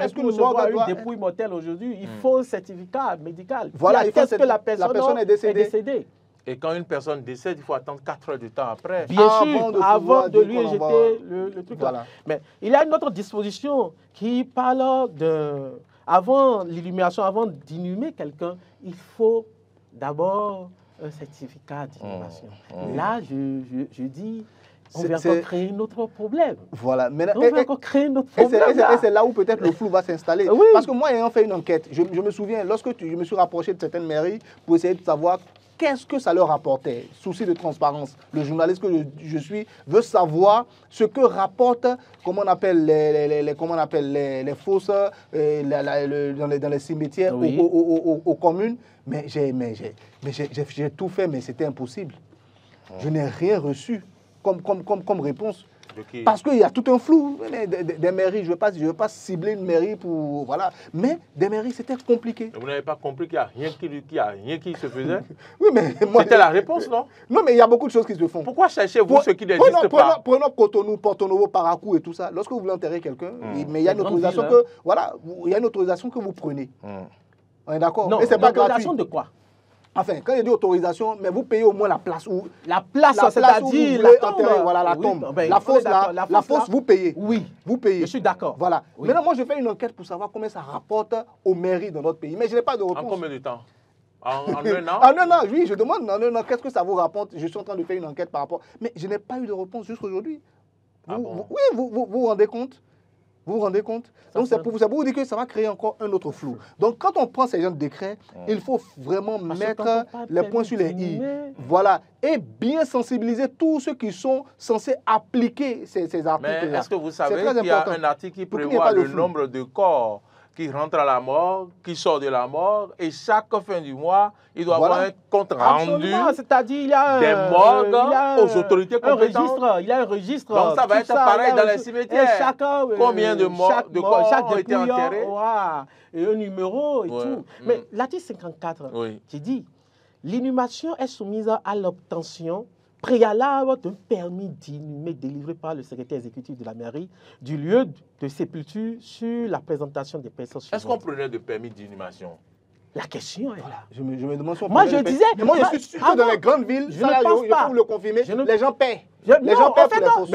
une dépouille mortelle aujourd'hui, il faut un certificat médical. Voilà, il faut que la personne est décédée. Et quand une personne décède, il faut attendre 4 heures de temps après. Bien sûr, avant de lui jeter le truc. Voilà. Mais il y a une autre disposition qui parle avant l'illumination, avant d'inhumer quelqu'un, il faut d'abord un certificat d'inhumation. Là, je dis... On va encore créer un autre problème. Voilà. On va encore créer un autre problème. Et c'est là où peut-être le flou va s'installer. Oui. Parce que moi, ayant fait une enquête, je me souviens, lorsque je me suis rapproché de certaines mairies pour essayer de savoir qu'est-ce que ça leur apportait? Souci de transparence. Le journaliste que je suis veut savoir ce que rapportent, comment on appelle les fosses dans les cimetières, oui, aux communes. Mais j'ai tout fait, mais c'était impossible. Je n'ai rien reçu comme réponse. Parce qu'il y a tout un flou des mairies. Je ne veux pas cibler une mairie pour... Voilà. Mais des mairies, c'était compliqué. Vous n'avez pas compris qu'il n'y a rien qui se faisait? Oui, mais... C'était la réponse, non? Non, mais il y a beaucoup de choses qui se font. Pourquoi cherchez-vous ce qui n'existe pas? Prenons Cotonou, Porto Novo, Paracou et tout ça. Lorsque vous voulez enterrer quelqu'un, mais il y a une autorisation que... Voilà, il y a une autorisation que vous prenez. On est d'accord? Non, l'autorisation de quoi? Enfin, quand il y a dit autorisation, mais vous payez au moins la place où... La place, c'est-à-dire la tombe. Voilà, la tombe. Oui, ben, la fosse, vous payez. Oui. Vous payez. Je suis d'accord. Voilà. Oui. Maintenant, moi, je fais une enquête pour savoir combien ça rapporte aux mairies dans notre pays. Mais je n'ai pas de réponse. En combien de temps? En un an? En un an, oui, je demande en un an, qu'est-ce que ça vous rapporte? Je suis en train de faire une enquête par rapport... Mais je n'ai pas eu de réponse jusqu'aujourd'hui. Oui, vous vous rendez compte? Vous vous rendez compte? Donc, c'est pour vous dire que ça va créer encore un autre flou. Donc, quand on prend ces gens de décrets, il faut vraiment mettre les points sur les i. Voilà. Et bien sensibiliser tous ceux qui sont censés appliquer ces articles-là. Mais est-ce que vous savez qu'il y a un article qui prévoit le nombre de corps qui rentre à la mort, qui sort de la mort, et chaque fin du mois, il doit avoir un compte rendu, c'est-à-dire il y a des morgues aux autorités compétentes. Il y a un registre. Donc ça va être pareil dans les cimetières. Combien de corps ont été enterrés? Et un numéro et tout. Mais l'article 54 qui dit, l'inhumation est soumise à l'obtention préalable d'un permis d'inhumer délivré par le secrétaire exécutif de la mairie du lieu de sépulture sur la présentation des personnes suivantes. Est-ce qu'on prenait de permis d'inhumation? La question est là. Je me demande si on moi, je disais... Mais moi, je suis sûr que dans les grandes villes, je peux vous le confirmer, les gens paient. Les gens paient pour les fosses.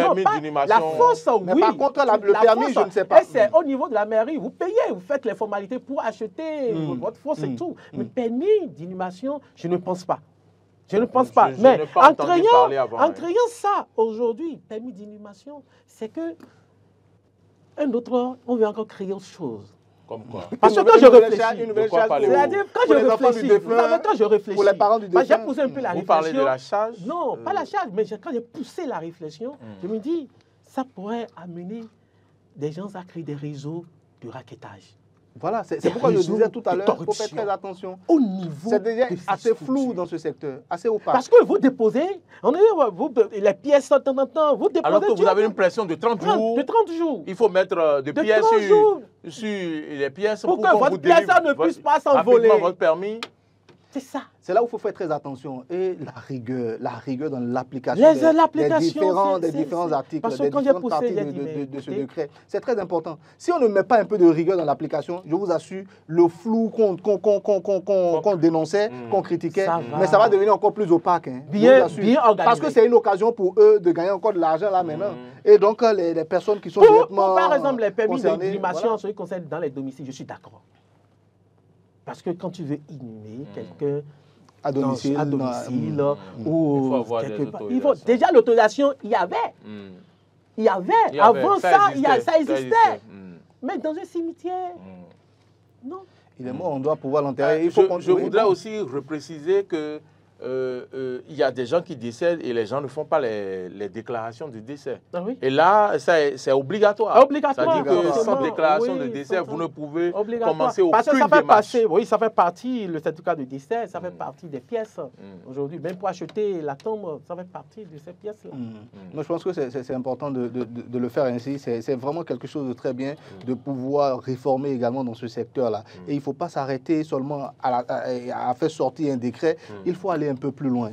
La fosse, oui. Mais par contre, le permis, je ne sais pas. Et c'est au niveau de la mairie, vous payez, vous faites les formalités pour acheter votre fosse et tout. Mais permis d'inhumation, je ne pense pas. Je ne pense pas. Mais en créant ça aujourd'hui, permis d'inhumation, c'est que un autre, on veut encore créer autre chose. Comme quoi? Parce que quand je réfléchis, c'est-à-dire quand je réfléchis, pour les parents du défunt, j'ai poussé un peu la réflexion. Vous parlez de la charge? Non, pas la charge, mais quand j'ai poussé la réflexion, je me dis, ça pourrait amener des gens à créer des réseaux de raquettage. Voilà, c'est pourquoi je disais tout à l'heure, il faut faire très attention. Au niveau c'est déjà assez flou dans ce secteur, assez opaque. Parce que vous déposez, les pièces de temps en temps, vous déposez... Alors que vous avez une pression de 30 jours. De 30 jours. Il faut mettre des pièces sur les pièces pour que votre pièce ne puisse pas s'envoler. Votre permis. C'est ça. C'est là où il faut faire très attention. Et la rigueur dans l'application des différents articles, des différentes parties de ce décret. C'est très important. Si on ne met pas un peu de rigueur dans l'application, je vous assure, le flou qu'on dénonçait, qu'on critiquait, mais ça va devenir encore plus opaque. Hein. Bien organisé. Parce que c'est une occasion pour eux de gagner encore de l'argent là maintenant. Et donc, les personnes qui sont directement par exemple, les permis d'inhumation en ce qui concerne dans les domiciles, je suis d'accord. Parce que quand tu veux inhumer quelqu'un à domicile ou quelque part, déjà l'autorisation, il y avait. Il y avait. Avant ça existait. Mais dans un cimetière, non. Il est mort, on doit pouvoir l'enterrer. Je voudrais aussi repréciser que il y a des gens qui décèdent et les gens ne font pas les déclarations de décès. Ah oui? Et là, c'est obligatoire. Obligatoire. C'est-à-dire que sans déclaration de décès, vous ne pouvez commencer aucune Parce que ça fait démarche. Oui, ça fait partie, le certificat de décès, ça fait partie des pièces. Aujourd'hui, même pour acheter la tombe, ça fait partie de ces pièces-là. Moi, je pense que c'est important de le faire ainsi. C'est vraiment quelque chose de très bien de pouvoir réformer également dans ce secteur-là. Et il ne faut pas s'arrêter seulement à faire sortir un décret. Il faut aller un peu plus loin.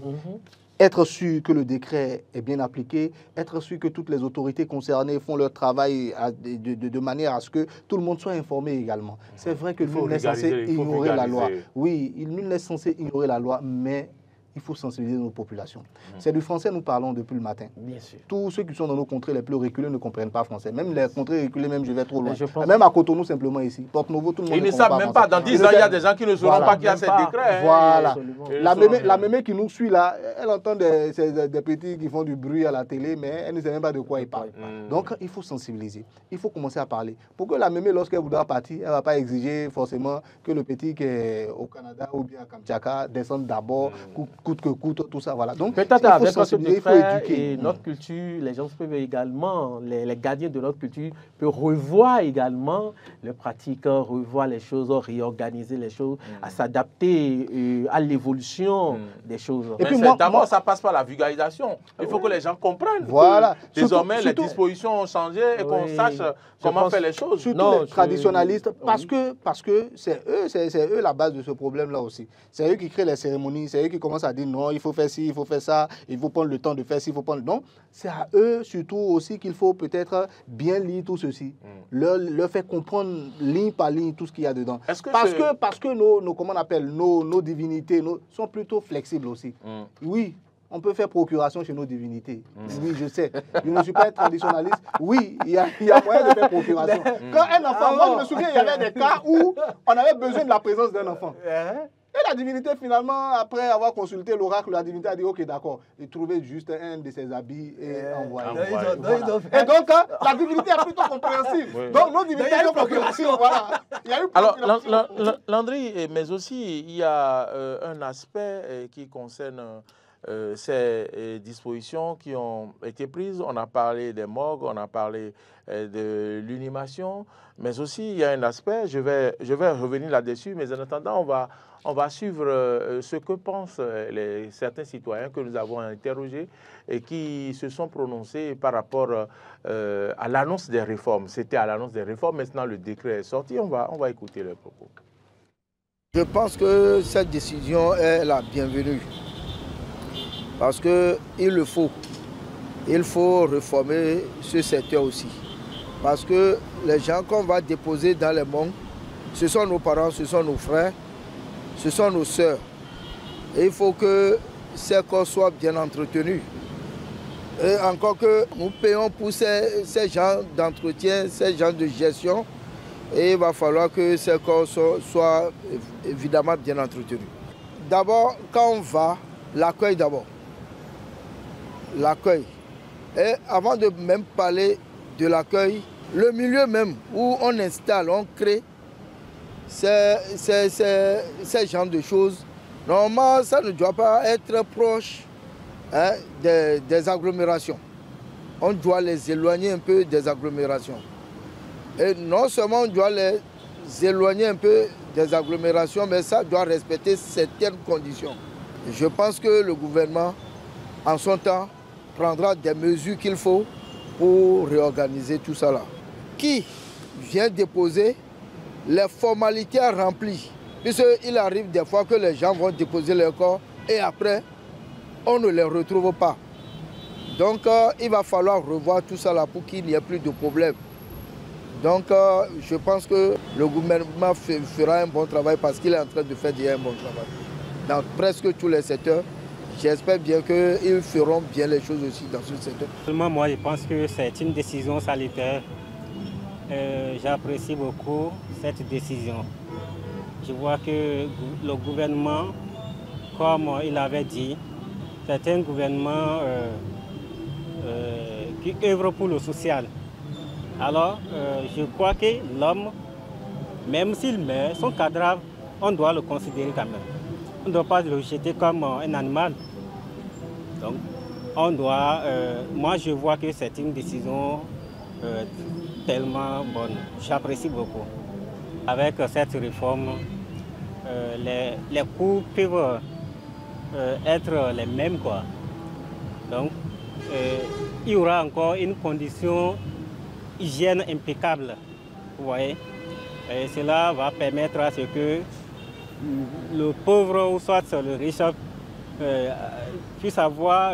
Être sûr que le décret est bien appliqué, être sûr que toutes les autorités concernées font leur travail de manière à ce que tout le monde soit informé également. C'est vrai que nul n'est censé ignorer la loi. Oui, nul n'est censé ignorer la loi, mais il faut sensibiliser nos populations. C'est du français nous parlons depuis le matin. Bien sûr. Tous ceux qui sont dans nos contrées les plus reculées ne comprennent pas français. Même les contrées reculées, même je vais trop loin. Même à Cotonou, simplement ici. Porto Novo, tout le monde ils ne savent même pas. Dans 10 ans, il y a des gens qui ne sauront pas qu'il y a ces décrets. Voilà. La mémé qui nous suit là, elle entend des petits qui font du bruit à la télé, mais elle ne sait même pas de quoi ils parlent. Donc, il faut sensibiliser. Il faut commencer à parler. Pour que la mémé, lorsqu'elle voudra partir, elle ne va pas exiger forcément que le petit qui est au Canada ou bien à Kamtchaka descende d'abord, coûte que coûte, tout ça, voilà. Donc, peut-être il faut avec notre sensibiliser, il faut éduquer. et notre culture, les gens peuvent également, les gardiens de notre culture peuvent revoir également les pratiques, revoir les choses, réorganiser les choses, à s'adapter à l'évolution des choses. Et puis d'abord, ça passe par la vulgarisation. Il faut que les gens comprennent voilà. que désormais, Surtout, les dispositions ont changé et qu'on sache comment faire les choses. Surtout les traditionalistes, parce que c'est eux la base de ce problème-là aussi. C'est eux qui créent les cérémonies, c'est eux qui commencent à dire non, il faut faire ci, il faut faire ça, il faut prendre le temps de faire ci, il faut prendre... Non, c'est à eux surtout aussi qu'il faut peut-être bien lire tout ceci. Leur faire comprendre ligne par ligne tout ce qu'il y a dedans. Parce que nos comment on appelle, nos divinités sont plutôt flexibles aussi. Oui. On peut faire procuration chez nos divinités. Oui, je sais. Je ne suis pas traditionnaliste. Oui, il y a moyen de faire procuration. Quand un enfant, moi je me souviens, il y avait des cas où on avait besoin de la présence d'un enfant. Et la divinité, finalement, après avoir consulté l'oracle, la divinité a dit, ok, d'accord, et trouvé juste un de ses habits et envoyé. Voilà. Et donc, la divinité est plutôt compréhensible. Oui. Donc, nos divinités sont compréhensibles. Voilà. Il y a eu alors, Landry, mais aussi, il y a un aspect qui concerne... ces dispositions qui ont été prises. On a parlé des morgues, on a parlé de l'inhumation, mais aussi il y a un aspect, je vais revenir là-dessus, mais en attendant, on va suivre ce que pensent certains citoyens que nous avons interrogés et qui se sont prononcés par rapport à l'annonce des réformes. C'était à l'annonce des réformes, maintenant le décret est sorti, on va écouter leurs propos. Je pense que cette décision est la bienvenue. Parce qu'il le faut. Il faut réformer ce secteur aussi. Parce que les gens qu'on va déposer dans les mondes, ce sont nos parents, ce sont nos frères, ce sont nos sœurs. Et il faut que ces corps soient bien entretenus. Et encore que nous payons pour ces gens d'entretien, ces gens de gestion, et il va falloir que ces corps soient évidemment bien entretenus. D'abord, quand on va, l'accueil d'abord. L'accueil. Et avant de même parler de l'accueil, le milieu même où on installe, on crée ces genres de choses, normalement ça ne doit pas être proche des agglomérations. On doit les éloigner un peu des agglomérations. Et non seulement on doit les éloigner un peu des agglomérations, mais ça doit respecter certaines conditions. Je pense que le gouvernement, en son temps, prendra des mesures qu'il faut pour réorganiser tout ça là. Qui vient déposer les formalités remplies? Puisqu'il arrive des fois que les gens vont déposer leur corps et après, on ne les retrouve pas. Donc, il va falloir revoir tout ça là pour qu'il n'y ait plus de problème. Donc, je pense que le gouvernement fera un bon travail parce qu'il est en train de faire déjà un bon travail. Dans presque tous les secteurs, j'espère bien qu'ils feront bien les choses aussi dans ce secteur. Moi, je pense que c'est une décision salutaire. J'apprécie beaucoup cette décision. Je vois que le gouvernement, comme il avait dit, c'est un gouvernement qui œuvre pour le social. Alors, je crois que l'homme, même s'il meurt, son cadavre, on doit le considérer quand même. On ne doit pas le jeter comme un animal. Donc, on doit... moi, je vois que c'est une décision tellement bonne. J'apprécie beaucoup. Avec cette réforme, les coûts peuvent être les mêmes, quoi. Donc, il y aura encore une condition hygiène impeccable, vous voyez. Et cela va permettre à ce que le pauvre ou soit le riche puisse avoir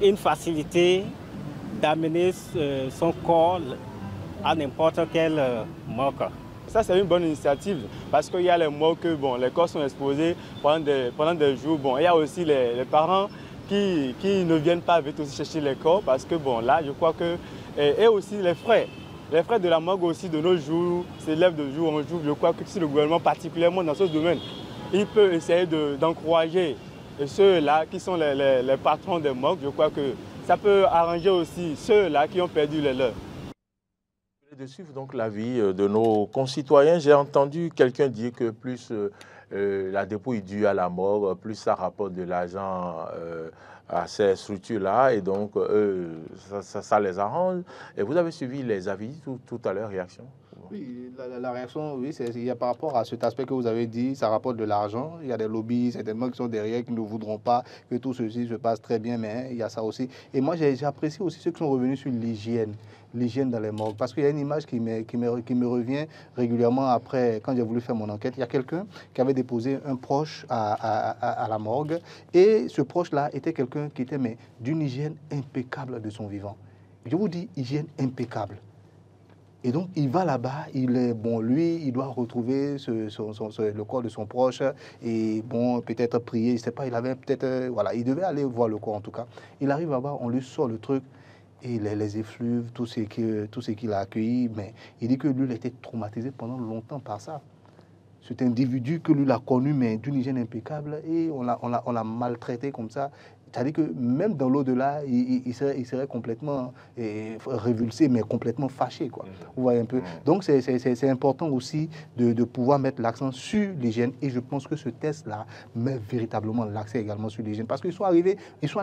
une facilité d'amener son corps à n'importe quel morgue. Ça, c'est une bonne initiative parce qu'il y a les morgues, bon, les corps sont exposés pendant des jours. Bon, il y a aussi les parents qui ne viennent pas vite aussi chercher les corps parce que, bon, là, je crois que... Et aussi les frais. Les frais de la morgue aussi de nos jours s'élèvent de jour en jour. Je crois que si le gouvernement, particulièrement dans ce domaine, il peut essayer d'encourager ceux-là qui sont les patrons des morgues, je crois que ça peut arranger aussi ceux-là qui ont perdu les leurs. De suivre donc l'avis de nos concitoyens. J'ai entendu quelqu'un dire que plus la dépouille due à la morgue, plus ça rapporte de l'argent à ces structures-là, et donc ça les arrange. Et vous avez suivi les avis tout à l'heure, réaction? Oui, la réaction, oui, il y a par rapport à cet aspect que vous avez dit, ça rapporte de l'argent. Il y a des lobbies certainement qui sont derrière, qui ne voudront pas que tout ceci se passe très bien, mais il y a ça aussi. Et moi, j'ai apprécié aussi ceux qui sont revenus sur l'hygiène dans les morgues. Parce qu'il y a une image qui me revient régulièrement après, quand j'ai voulu faire mon enquête. Il y a quelqu'un qui avait déposé un proche à la morgue. Et ce proche-là était quelqu'un qui était d'une hygiène impeccable de son vivant. Je vous dis, hygiène impeccable. Et donc, il va là-bas, lui, il doit retrouver le corps de son proche et peut-être prier, je ne sais pas, il avait peut-être, voilà, il devait aller voir le corps en tout cas. Il arrive là-bas, on lui sort le truc et les effluves, tout ce qu'il a accueilli, mais il dit que lui, il a été traumatisé pendant longtemps par ça. Cet individu que lui l'a connu, mais d'une hygiène impeccable, et on l'a maltraité comme ça. C'est-à-dire que même dans l'au-delà, il serait complètement révulsé, mais complètement fâché, quoi. Vous voyez un peu. Donc, c'est important aussi de pouvoir mettre l'accent sur l'hygiène. Et je pense que ce test-là met véritablement l'accent également sur l'hygiène. Parce qu'ils sont allés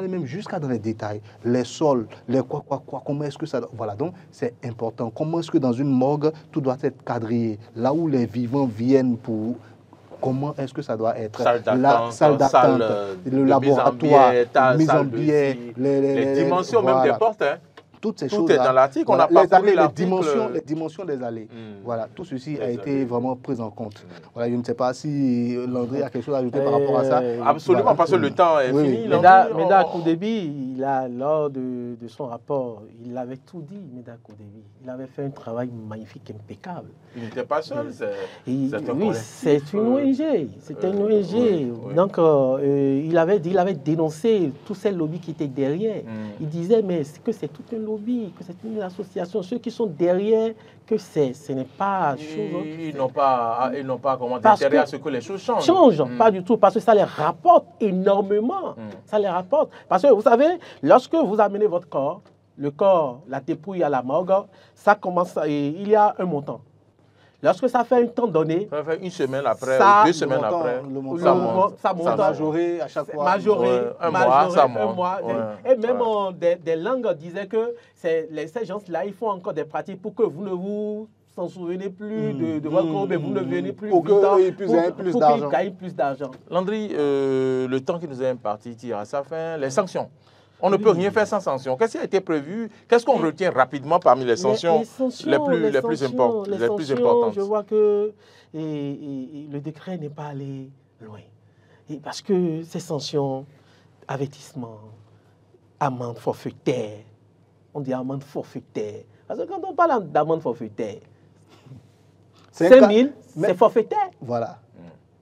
même jusqu'à dans les détails. Les sols, les quoi, comment est-ce que ça... Voilà, donc c'est important. Comment est-ce que dans une morgue, tout doit être quadrillé? Là où les vivants viennent pour... Comment est-ce que ça doit être? La salle d'attente, le laboratoire, mise en biais, les dimensions voilà. même des portes. Hein. Toutes ces tout choses. Tout est dans l'article. Voilà, on n'a pas les dimensions des allées. Voilà, tout ceci a été vraiment pris en compte. Voilà, je ne sais pas si Landry a quelque chose à ajouter par rapport à ça. Absolument, voilà. Parce que le temps est fini. Meda Koudebi, lors de son rapport, il avait tout dit, Meda Koudebi. Il avait fait un travail magnifique, impeccable. Il n'était pas seul. Oui, c'est une ONG. C'était une ONG. Oui. Donc, il avait dénoncé tous ces lobbies qui étaient derrière. Il disait, mais que c'est tout un lobby, que c'est une association, ceux qui sont derrière, que ce n'est pas chose. Ils n'ont pas d'intérêt à ce que les choses changent. Pas du tout, parce que ça les rapporte énormément. Ça les rapporte. Parce que vous savez, lorsque vous amenez votre corps, le corps, la dépouille à la morgue, ça commence, il y a un montant. Lorsque ça fait un temps donné, ça fait une semaine après, 2 semaines après, ça monte. Majoré à chaque fois. Majoré, un mois, ça monte. Un mois. Ouais. Et même des langues disaient que ces gens-là, ils font encore des pratiques pour que vous ne vous s'en souvenez plus de votre corps, mais vous ne venez plus pour qu'ils gagnent plus d'argent. Landry, le temps qui nous est imparti tire à sa fin. Les sanctions. On ne peut rien faire sans sanctions. Qu'est-ce qui a été prévu? Qu'est-ce qu'on retient rapidement parmi les sanctions les plus importantes? Je vois que le décret n'est pas allé loin. Parce que ces sanctions, avertissement, amende forfaitaire, on dit amende forfaitaire. Parce que quand on parle d'amende forfaitaire, 5 000, c'est forfaitaire. Voilà.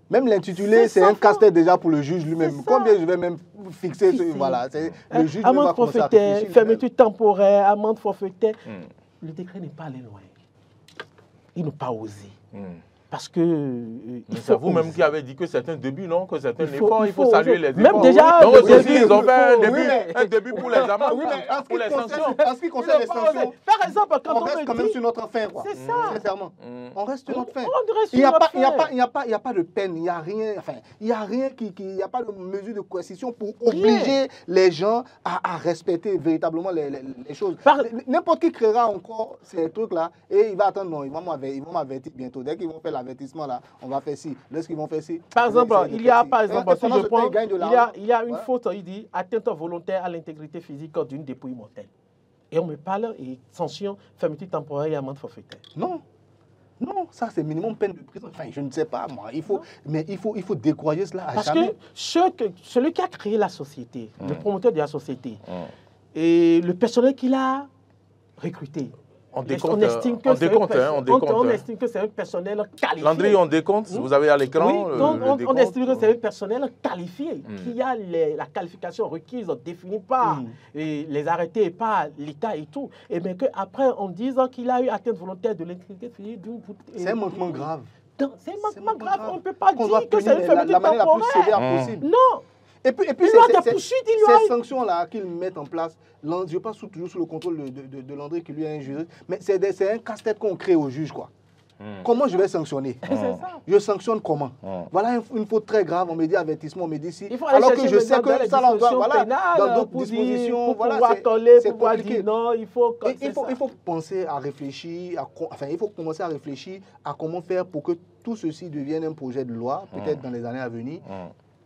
Même l'intitulé, c'est un casse-tête déjà pour le juge lui-même. Combien je vais même fixer voilà, le juge amende forfaitaire, fermeture temporaire, amende forfaitaire. Le décret n'est pas allé loin. Il n'a pas osé. Parce que... c'est vous-même qui avez dit que c'est un début, non? Que c'est un effort, il faut saluer les efforts. Même déjà... Donc aussi, ils ont fait un début pour les amendes, pour les sanctions. En ce qui concerne les sanctions, par exemple, quand on reste quand même sur notre fin. C'est ça. Sincèrement. On reste sur notre fin. Il n'y a pas de peine, il n'y a rien, il n'y a rien il n'y a pas de mesure de coercition pour obliger les gens à respecter véritablement les choses. N'importe qui créera encore ces trucs-là et il va attendre, non, ils vont m'avertir bientôt. Dès qu'ils vont faire l'avertissement là, on va faire ci. Lorsqu'ils vont faire ci. Par exemple, il y a une faute, il dit atteinte volontaire à l'intégrité physique d'une dépouille mortelle. Et on me parle et sanction, fermeture temporaire et amende forfaitaire. Non, ça c'est minimum peine de prison. Enfin, je ne sais pas moi. Il faut décourager cela à jamais. Parce que celui qui a créé la société, le promoteur de la société, et le personnel qu'il a recruté. On estime que c'est un personnel qualifié. Landry, on décompte, vous avez à l'écran. Oui, on estime que c'est un personnel qualifié, qui a la qualification requise définie par les arrêtés, par l'État et tout. Et bien qu'après, on dise qu'il a eu atteinte volontaire de l'intégrité physique. C'est un manquement grave. C'est un manquement grave. On ne peut pas dire que c'est une fermeture temporaire. La manière la plus sévère possible. Non. Et puis ces sanctions-là qu'ils mettent en place, je passe toujours sous le contrôle de Landry qui lui est un juriste, mais c'est un casse-tête qu'on crée au juge, quoi. Comment je vais sanctionner? Je sanctionne comment? Voilà une faute très grave, on me dit avertissement, on me dit si. Alors que je sais que ça l'envoie dans d'autres dispositions, voilà, c'est compliqué. Non, il faut penser à réfléchir, il faut commencer à réfléchir à comment faire pour que tout ceci devienne un projet de loi, peut-être dans les années à venir.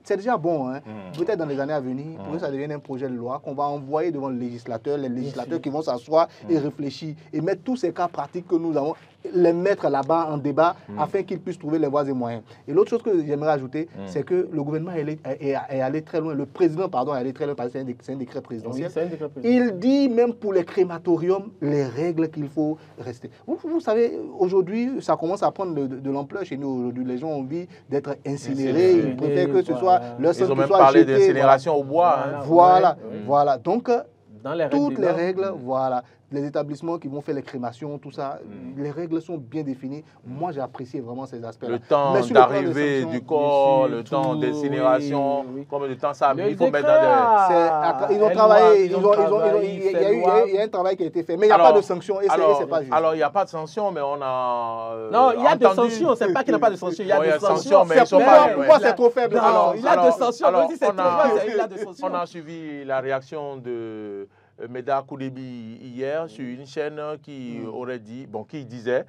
C'est déjà bon, hein? Peut-être dans les années à venir, pour que ça devienne un projet de loi qu'on va envoyer devant le législateur, les législateurs qui vont s'asseoir et réfléchir et mettre tous ces cas pratiques que nous avons, les mettre là-bas en débat afin qu'ils puissent trouver les voies et moyens. Et l'autre chose que j'aimerais ajouter, c'est que le gouvernement est allé très loin, le président, pardon, est allé très loin parce que c'est un décret présidentiel. Il dit même pour les crématoriums, les règles qu'il faut rester. Vous savez, aujourd'hui, ça commence à prendre de l'ampleur chez nous. Aujourd'hui, les gens ont envie d'être incinérés, ils préfèrent que ce soit leur sang qui soit jeté. Ils ont même parlé d'incinération au bois. Voilà. Donc, toutes les règles, voilà. Les établissements qui vont faire les crémations, tout ça, les règles sont bien définies. Moi, j'ai apprécié vraiment ces aspects-là. Le temps d'arrivée du corps, le temps d'incinération, combien de temps ça a mis, il faut mettre dans des... Ils ont travaillé, il y a un travail qui a été fait, mais il n'y a pas de sanction et c'est pas juste. Alors, il n'y a pas de sanction, mais on a... Non, il y a des sanctions, c'est pas qu'il n'y a pas de sanctions, il y a des sanctions, mais ils sont pas... Pourquoi c'est trop faible? Non, il y a des sanctions, même si c'est trop faible, il y a des sanctions. On a suivi la réaction de Meda Koudebi hier sur une chaîne qui aurait dit, qui disait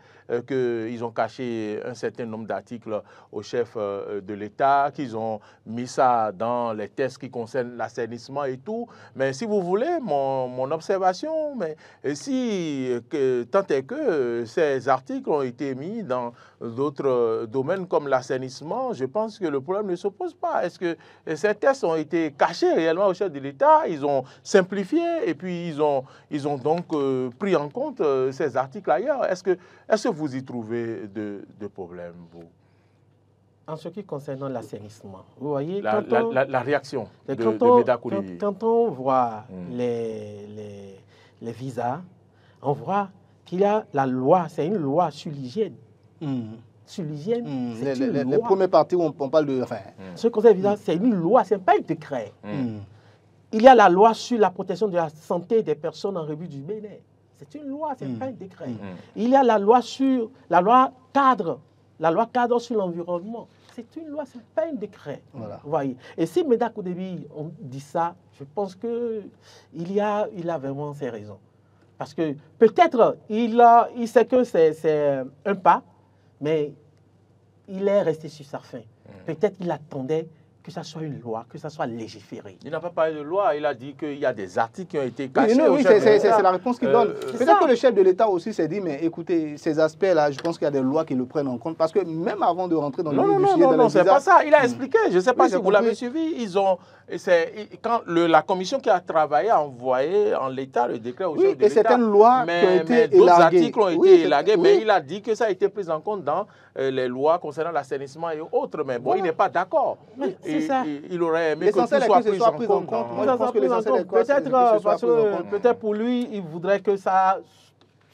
qu'ils ont caché un certain nombre d'articles au chef de l'État, qu'ils ont mis ça dans les tests qui concernent l'assainissement et tout. Mais si vous voulez, mon observation, mais tant est que ces articles ont été mis dans d'autres domaines comme l'assainissement, je pense que le problème ne se pose pas. Est-ce que ces tests ont été cachés réellement au chef de l'État? Ils ont simplifié et puis ils ont donc pris en compte ces articles ailleurs. Est-ce que vous y trouvez de problèmes, vous? En ce qui concerne l'assainissement, vous voyez, la réaction de Meda Koudebi. Quand on voit les visas, on voit qu'il y a la loi, c'est une loi sur l'hygiène. Sur l'hygiène, c'est une loi. Les premières parties où on parle de... Ce qui concerne les visas, c'est une loi, ce n'est pas un décret. Il y a la loi sur la protection de la santé des personnes en revue du Bénin. C'est une loi, ce n'est pas un décret. Il y a la loi cadre sur l'environnement. C'est une loi, ce n'est pas un décret. Voilà. Vous voyez. Et si Meda Koudebi dit ça, je pense qu'il a vraiment ses raisons. Parce que peut-être il sait que c'est un pas, mais il est resté sur sa faim. Peut-être qu'il attendait que ça soit une loi, que ça soit légiféré. Il n'a pas parlé de loi, il a dit qu'il y a des articles qui ont été cachés. Oui, c'est la réponse qu'il donne. Peut-être que le chef de l'État aussi s'est dit, mais écoutez, ces aspects-là, je pense qu'il y a des lois qui le prennent en compte. Parce que même avant de rentrer dans le Non, c'est pas ça. Il a expliqué. Je ne sais pas si vous l'avez suivi. Quand la commission qui a travaillé a envoyé en l'État le décret au chef de l'État. Et certaines lois qui ont été élaguées. D'autres articles ont été élagués, mais il a dit que ça a été pris en compte dans les lois concernant l'assainissement et autres. Mais bon, il n'est pas d'accord. Il aurait aimé que tout soit pris en compte. Moi, je pense que l'essentiel est quoi? Peut-être pour lui, il voudrait que ça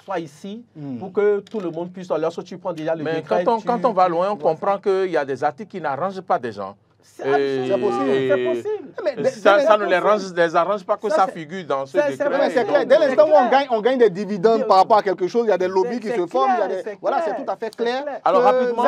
soit ici pour que tout le monde puisse. Lorsque tu prends déjà le décret... Mais quand on va loin, on comprend qu'il y a des articles qui n'arrangent pas des gens. C'est possible. Ça ne les arrange pas que ça figure dans ce décret. C'est clair. Dès l'instant où on gagne des dividendes par rapport à quelque chose, il y a des lobbies qui se forment. Voilà, c'est tout à fait clair. Alors rapidement,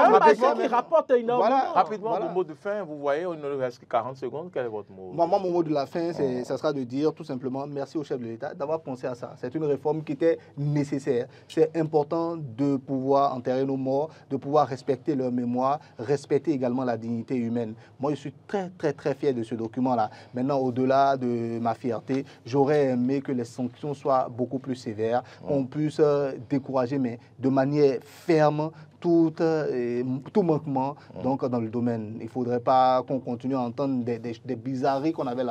qui rapporte énormément. Rapidement, le mot de fin, vous voyez, il ne reste que 40 secondes. Quel est votre mot? Moi, mon mot de la fin, ça sera de dire tout simplement merci au chef de l'État d'avoir pensé à ça. C'est une réforme qui était nécessaire. C'est important de pouvoir enterrer nos morts, de pouvoir respecter leur mémoire, respecter également la dignité humaine. Moi, je suis très, très, très fier de ce document-là. Maintenant, au-delà de ma fierté, j'aurais aimé que les sanctions soient beaucoup plus sévères, qu'on puisse décourager, mais de manière ferme, tout manquement donc, dans le domaine. Il ne faudrait pas qu'on continue à entendre des bizarreries qu'on avait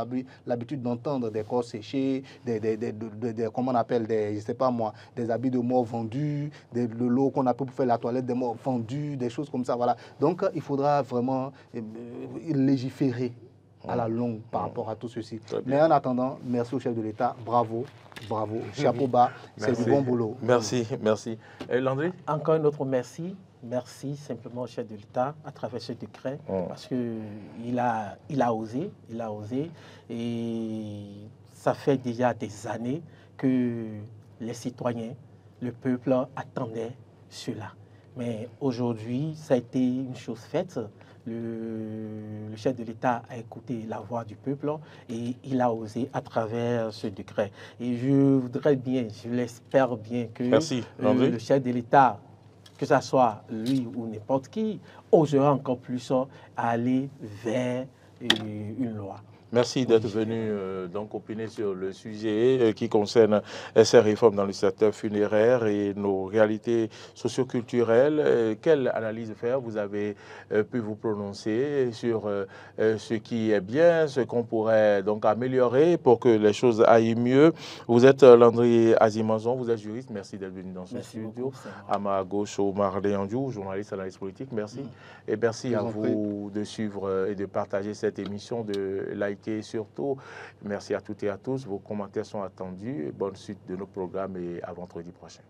l'habitude d'entendre, des corps séchés, comment on appelle, je sais pas moi, des habits de mort vendus, de l'eau qu'on a pour faire la toilette des morts vendus, des choses comme ça. Voilà. Donc, il faudra vraiment légiférer à la longue par rapport à tout ceci. Mais en attendant, merci au chef de l'État, bravo, chapeau bas, c'est du bon boulot. Merci. Et Landry? Encore un autre merci. Merci simplement au chef de l'État à travers ce décret, parce qu'il a osé, et ça fait déjà des années que les citoyens, le peuple attendait cela. Mais aujourd'hui, ça a été une chose faite. Le chef de l'État a écouté la voix du peuple et il a osé à travers ce décret. Et je voudrais bien, je l'espère bien que le chef de l'État, que ce soit lui ou n'importe qui, osera encore plus aller vers une loi. Merci d'être venu donc opiner sur le sujet qui concerne ces réformes dans le secteur funéraire et nos réalités socioculturelles. Quelle analyse faire? Vous avez pu vous prononcer sur ce qui est bien, ce qu'on pourrait donc améliorer pour que les choses aillent mieux. Vous êtes Landry Azimazon, vous êtes juriste. Merci d'être venu dans ce studio. Beaucoup, à ma gauche, Omar Léandjou, journaliste, analyste politique. Merci. Et merci à vous de suivre et de partager cette émission, de liker. Et surtout, merci à toutes et à tous. Vos commentaires sont attendus. Bonne suite de nos programmes et à vendredi prochain.